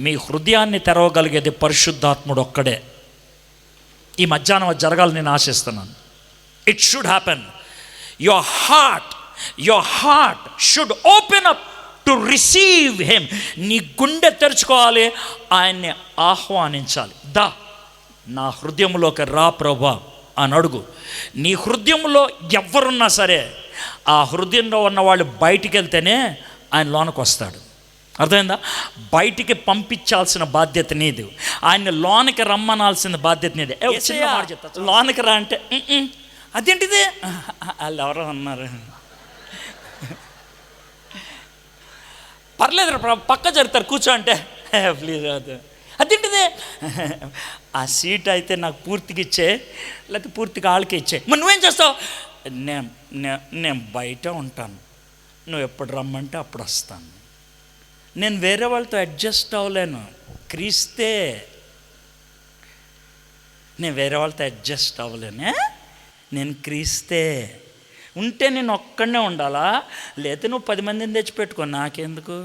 మీ హృదయాన్ని తెరవగలిగేది పరిశుద్ధాత్ముడు ఒక్కడే. ఈ మధ్యాహ్నం అది జరగాలని నేను ఆశిస్తున్నాను. It should happen. Your heart should open up to receive him. నీ గుండె తెరుచుకోవాలి, ఆయన్ని ఆహ్వానించాలి. దా నా హృదయంలోకి రా ప్రభా అని అడుగు. నీ హృదయంలో ఎవరున్నా సరే, ఆ హృదయంలో ఉన్న వాళ్ళు బయటికి వెళ్తేనే ఆయన లోనకు వస్తాడు. అర్థమైందా? బయటికి పంపించాల్సిన బాధ్యత నీది, ఆయన లోనికి రమ్మనాల్సిన బాధ్యత నీది. లోనికి రా అంటే అదేంటిది, వాళ్ళు ఎవరో అన్నారు, పర్లేదు పక్క జరుగుతారు కూర్చో అంటే ప్లీజ్ అదేంటిది, ఆ సీట్ అయితే నాకు పూర్తిగా ఇచ్చే, లేకపోతే పూర్తిగా వాళ్ళకి ఇచ్చే. మరి నువ్వేం చేస్తావు? నేను బయట ఉంటాను, నువ్వు ఎప్పుడు రమ్మంటే అప్పుడు వస్తాను. నేను వేరే వాళ్ళతో అడ్జస్ట్ అవ్వలేను, క్రీస్తే. నేను వేరే వాళ్ళతో అడ్జస్ట్ అవ్వలేనే, నేను క్రీస్తే. ఉంటే నేను ఒక్కడనే ఉండాలా, లేకపోతే నువ్వు 10 మందిని తెచ్చిపెట్టుకో, నాకెందుకు?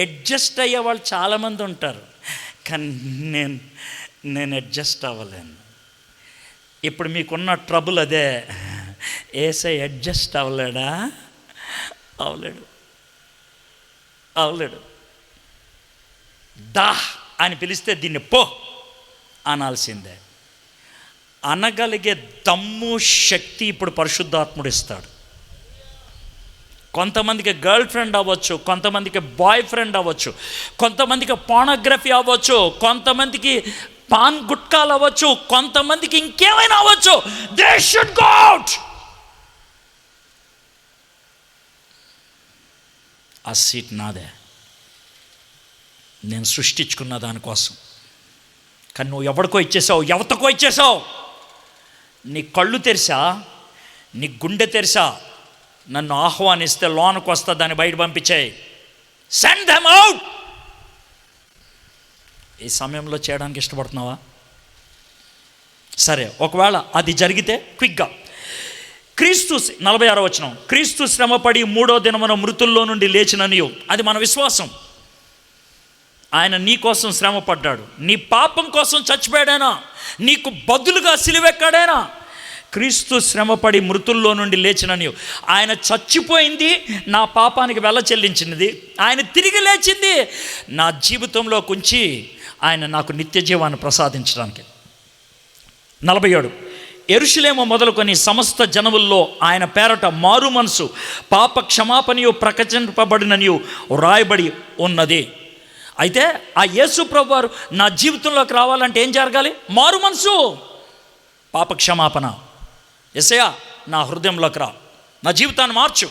అడ్జస్ట్ అయ్యే వాళ్ళు చాలామంది ఉంటారు, కానీ నేను అడ్జస్ట్ అవ్వలేను. ఇప్పుడు మీకున్న ట్రబుల్ అదే. యేసయ్య అడ్జస్ట్ అవ్వలేడా? అవలేడు. దా అని పిలిస్తే దీన్ని పో అనాల్సిందే. అనగలిగే దమ్ము, శక్తి ఇప్పుడు పరిశుద్ధాత్ముడు ఇస్తాడు. కొంతమందికి గర్ల్ ఫ్రెండ్ అవ్వచ్చు, కొంతమందికి బాయ్ ఫ్రెండ్ అవ్వచ్చు, కొంతమందికి పోర్నోగ్రఫీ అవ్వచ్చు, కొంతమందికి పాన్ గుట్కాలు అవ్వచ్చు, కొంతమందికి ఇంకేమైనా అవ్వచ్చు. They should go out. ఆ సీట్ నాదే, నేను సృష్టించుకున్న దానికోసం. కానీ నువ్వు ఎవరికో ఇచ్చేసావు, ఎవతకో ఇచ్చేసావు. నీ కళ్ళు తెరిసా, నీ గుండె తెరిసా, నన్ను ఆహ్వానిస్తే లోనకు వస్తా, దాన్ని బయట పంపించాయి. Send them out. ఈ సమయంలో చేయడానికి ఇష్టపడుతున్నావా? సరే, ఒకవేళ అది జరిగితే క్విక్గా క్రీస్తు 46వ వచనం, క్రీస్తు శ్రమపడి 3వ దినమున మృతుల్లో నుండి లేచిననియు. అది మన విశ్వాసం. ఆయన నీ కోసం శ్రమ పడ్డాడు, నీ పాపం కోసం చచ్చిపోయాడైనా, నీకు బదులుగా సిలువెక్కాడైనా. క్రీస్తు శ్రమపడి మృతుల్లో నుండి లేచిననియు. ఆయన చచ్చిపోయింది నా పాపానికి వెల చెల్లించినది, ఆయన తిరిగి లేచింది నా జీవితంలోకి ఉంచి ఆయన నాకు నిత్య జీవాన్ని ప్రసాదించడానికి. 47 యెరూషలేము మొదలుకొని సమస్త జనముల్లో ఆయన పేరట మారు మనసు, పాప క్షమాపణయు ప్రకటింపబడిననియు రాయబడి ఉన్నది. అయితే ఆ యేసు ప్రభు వారు నా జీవితంలోకి రావాలంటే ఏం జరగాలి? మారు మనసు, పాప క్షమాపణ. యేసయ్యా నా హృదయంలోకి రా, నా జీవితాన్ని మార్చు,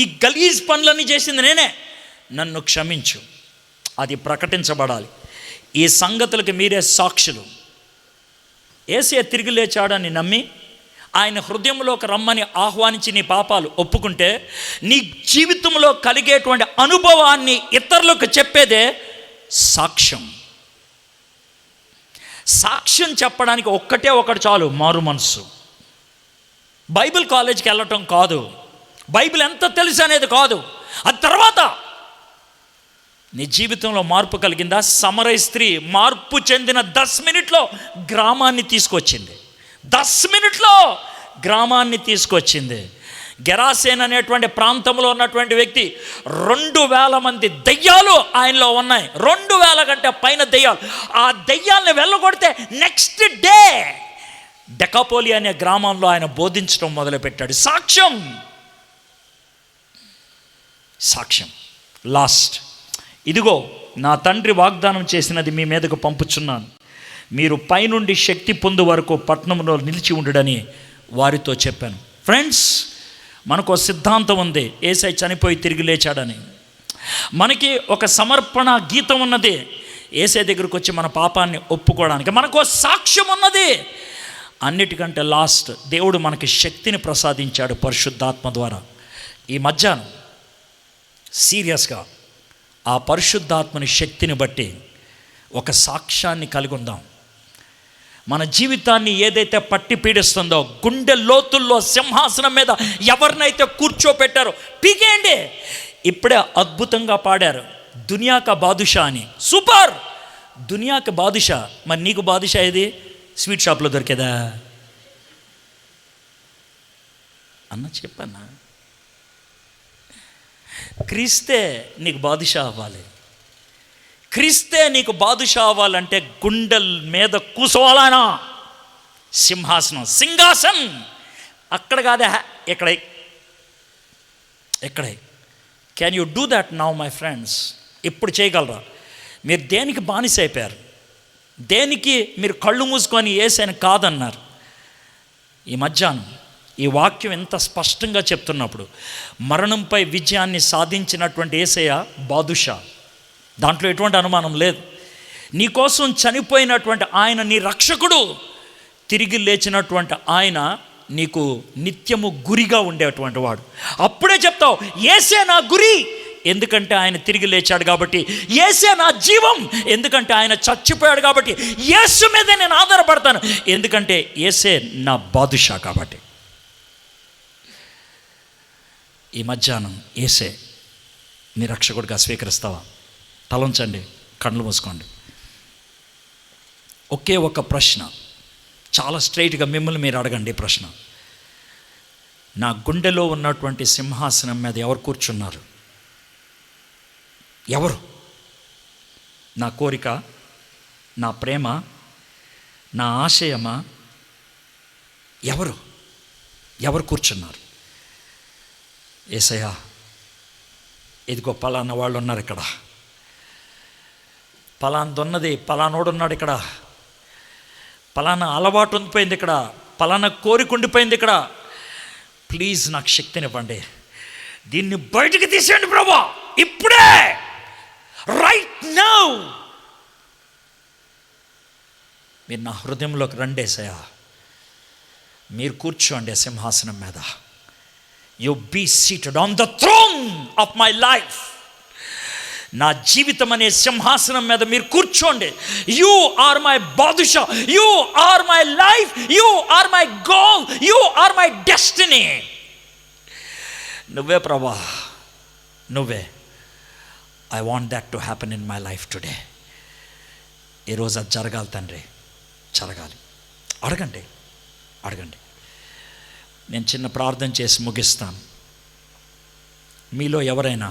ఈ గలీజ్ పనులన్నీ చేసింది నేనే, నన్ను క్షమించు. అది ప్రకటించబడాలి. ఈ సంగతులకి మీరే సాక్షులు. యేసయ్య తిరిగి లేచాడని నమ్మి ఆయన హృదయంలోకి రమ్మని ఆహ్వానించి నీ పాపాలు ఒప్పుకుంటే నీ జీవితంలో కలిగేటువంటి అనుభవాన్ని ఇతరులకు చెప్పేదే సాక్ష్యం. సాక్ష్యం చెప్పడానికి ఒక్కటే ఒకటి చాలు, మారు మనసు. బైబిల్ కాలేజీకి వెళ్ళటం కాదు, బైబిల్ ఎంత తెలుసు అనేది కాదు. అది తర్వాత నీ జీవితంలో మార్పు కలిగిందా? సమరయ స్త్రీ మార్పు చెందిన 10 మినిట్లో గ్రామాన్ని తీసుకొచ్చింది. 10 మినిట్లో గ్రామాన్ని తీసుకొచ్చింది. గెరాసేన్ అనేటువంటి ప్రాంతంలో ఉన్నటువంటి వ్యక్తి, 2000 మంది దెయ్యాలు ఆయనలో ఉన్నాయి. 2000 కంటే పైన దెయ్యాలు. ఆ దెయ్యాల్ని వెళ్ళగొడితే నెక్స్ట్ డే డెకాపోలి అనే గ్రామంలో ఆయన బోధించడం మొదలుపెట్టాడు. సాక్ష్యం. లాస్ట్, ఇదిగో నా తండ్రి వాగ్దానం చేసినది మీ మీదకు పంపుచున్నాను, మీరు పైనుండి శక్తి పొందు వరకు పట్టణంలో నిలిచి ఉండడని వారితో చెప్పాను. ఫ్రెండ్స్, మనకు సిద్ధాంతం ఉంది, యేసయ్య చనిపోయి తిరిగి లేచాడని. మనకి ఒక సమర్పణ గీతం ఉన్నది, యేసయ్య దగ్గరకు వచ్చి మన పాపాన్ని ఒప్పుకోవడానికి. మనకు సాక్ష్యం ఉన్నది. అన్నిటికంటే లాస్ట్, దేవుడు మనకి శక్తిని ప్రసాదించాడు పరిశుద్ధాత్మ ద్వారా. ఈ మధ్యాహ్నం సీరియస్గా ఆ పరిశుద్ధాత్మని శక్తిని బట్టి ఒక సాక్ష్యాన్ని కలిగి ఉందాం. మన జీవితాన్ని ఏదైతే పట్టి పీడిస్తుందో, గుండె లోతుల్లో సింహాసనం మీద ఎవరినైతే కూర్చోపెట్టారో పీకేయండి. ఇప్పుడే అద్భుతంగా పాడారు దునియాక బాదుషా అని. సూపర్, దునియాక బాదుషా. మరి నీకు బాదుషా ఏది? స్వీట్ షాప్లో దొరికేదా అన్న? చెప్పన్నా, క్రీస్తే నీకు బాదుషా అవ్వాలి. క్రీస్తే నీకు బాదుషా అవ్వాలంటే గుండెల మీద కూసోవాలనా సింహాసనం, సింహాసన్. అక్కడ కాదా, ఎక్కడే. Can you do that now my friends? ఇప్పుడు చేయగలరా? మీరు దేనికి బానిస అయిపోయారు? దేనికి మీరు కళ్ళు మూసుకొని యేసయ్యను కాదన్నారు? ఈ మధ్యాహ్నం ఈ వాక్యం ఎంత స్పష్టంగా చెప్తున్నప్పుడు, మరణంపై విజయాన్ని సాధించినటువంటి యేసయ్య బాదుషా, దాంట్లో ఎటువంటి అనుమానం లేదు. నీకోసం చనిపోయినటువంటి ఆయన నీ రక్షకుడు, తిరిగి లేచినటువంటి ఆయన నీకు నిత్యము గురిగా ఉండేటువంటి వాడు. అప్పుడే చెప్తావు యేసే నా గురి, ఎందుకంటే ఆయన తిరిగి లేచాడు కాబట్టి. యేసే నా జీవం, ఎందుకంటే ఆయన చచ్చిపోయాడు కాబట్టి. యేసు మీద నేను ఆధారపడతాను, ఎందుకంటే యేసే నా బాదుషా కాబట్టి. ఈ మధ్యాహ్నం యేసే నీ రక్షకుడిగా స్వీకరిస్తావా? తలంచండి, కళ్ళు మూసుకోండి. ఒకే ఒక ప్రశ్న, చాలా స్ట్రైట్గా మిమ్మల్ని మీరు అడగండి. ప్రశ్న, నా గుండెలో ఉన్నటువంటి సింహాసనం మీద ఎవరు కూర్చున్నారు? ఎవరు? నా కోరిక, నా ప్రేమ, నా ఆశయమా? ఎవరు కూర్చున్నారు? యేసయ్యా, ఇదిగో పలానా వాళ్ళు ఉన్నారు ఇక్కడ, పలానదున్నది, పలానోడున్నాడు ఇక్కడ, పలానా అలవాటు ఉండిపోయింది ఇక్కడ, పలానా కోరిక ఉండిపోయింది ఇక్కడ. ప్లీజ్ నాకు శక్తినివ్వండి, దీన్ని బయటికి తీసేయండి ప్రభా, ఇప్పుడే, రైట్ నౌ. మీరు నా హృదయంలోకి రండి యేసయ్యా, మీరు కూర్చోండి సింహాసనం మీద. You be seated on the throne of my life. నా జీవితం అనే సింహాసనం మీద మీరు కూర్చోండి. యు ఆర్ మై బాదుషా, you are my life, you are my goal, you are my destiny. నువ్వే ప్రభా, నువ్వే. I want that to happen in my life today. ఈరోజు అది జరగాలి తండ్రి, జరగాలి. అడగండి. నేను చిన్న ప్రార్థన చేసి ముగిస్తాను. మీలో ఎవరైనా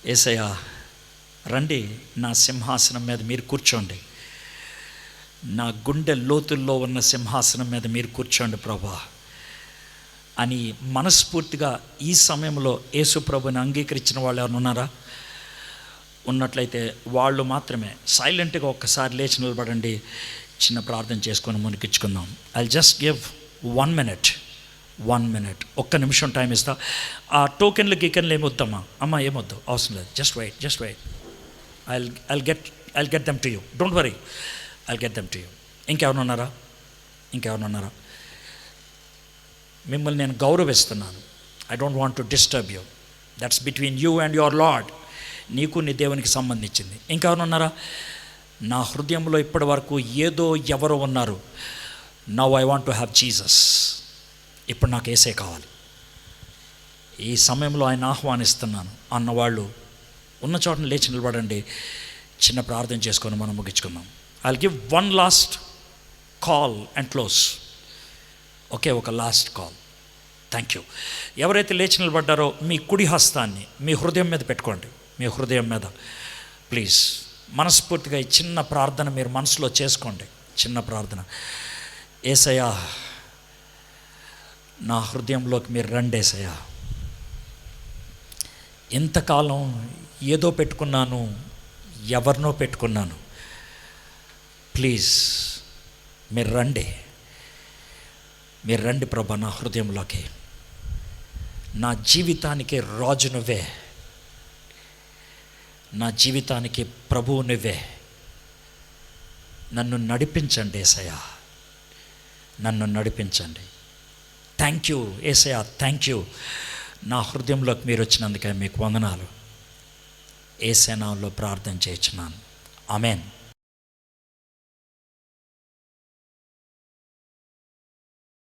యేసయ్యా రండి, నా సింహాసనం మీద మీరు కూర్చోండి, నా గుండె లోతుల్లో ఉన్న సింహాసనం మీద మీరు కూర్చోండి ప్రభా అని మనస్ఫూర్తిగా ఈ సమయంలో యేసు ప్రభుని అంగీకరించిన వాళ్ళు ఎవరు ఉన్నారా? ఉన్నట్లయితే వాళ్ళు మాత్రమే సైలెంట్గా ఒక్కసారి లేచి నిలబడండి. చిన్న ప్రార్థన చేసుకొని మునికించుకుందాం. ఐ జస్ట్ గివ్ 1 minute, ఒక్క నిమిషం టైం ఇస్తా. ఆ టోకెన్లు గీకెన్లు ఏమొద్దమ్మా, అమ్మ ఏమొద్దు, అవసరం లేదు. Just wait. I'll get them to you. Don't worry, I'll get them to you. ఇంకెవరున్నారా? మిమ్మల్ని నేను గౌరవిస్తున్నాను. I don't want to disturb you. That's between you and your Lord. నీకు నీ దేవునికి సంబంధించింది. ఇంకెవరున్నారా? నా హృదయంలో ఇప్పటి వరకు ఏదో ఎవరో ఉన్నారు. Now I want to have Jesus. ఇప్పుడు నాకు యేసే కావాలి, ఈ సమయంలో ఆయన ఆహ్వానిస్తున్నాను అన్నవాళ్ళు ఉన్న చోటను లేచి నిలబడండి. చిన్న ప్రార్థన చేసుకొని మనం ముగించుకుందాం. I will give 1 last call and close. ఒకే ఒక లాస్ట్ కాల్. Thank you. ఎవరైతే లేచి నిలబడ్డారో మీ కుడి హస్తాన్ని మీ హృదయం మీద పెట్టుకోండి. మీ హృదయం మీద ప్లీజ్ మనస్ఫూర్తిగా ఈ చిన్న ప్రార్థన మీరు మనసులో చేసుకోండి. చిన్న ప్రార్థన. యేసయ్యా, నా హృదయంలోకి మీరు రండి యేసయ్యా. ఎంతకాలం ఏదో పెట్టుకున్నాను, ఎవరినో పెట్టుకున్నాను. ప్లీజ్ మీరు రండి ప్రభా నా హృదయంలోకి. నా జీవితానికి రాజు నువ్వే, నా జీవితానికి ప్రభువు నువ్వే. నన్ను నడిపించండి యేసయ్యా, నన్ను నడిపించండి. Thank you Yesayya, thank you. నా హృదయంలోకి మీరు వచ్చినందుకే మీకు వందనాలు. యేసు నామములో ప్రార్థన చేయుచున్నాను. ఆమేన్.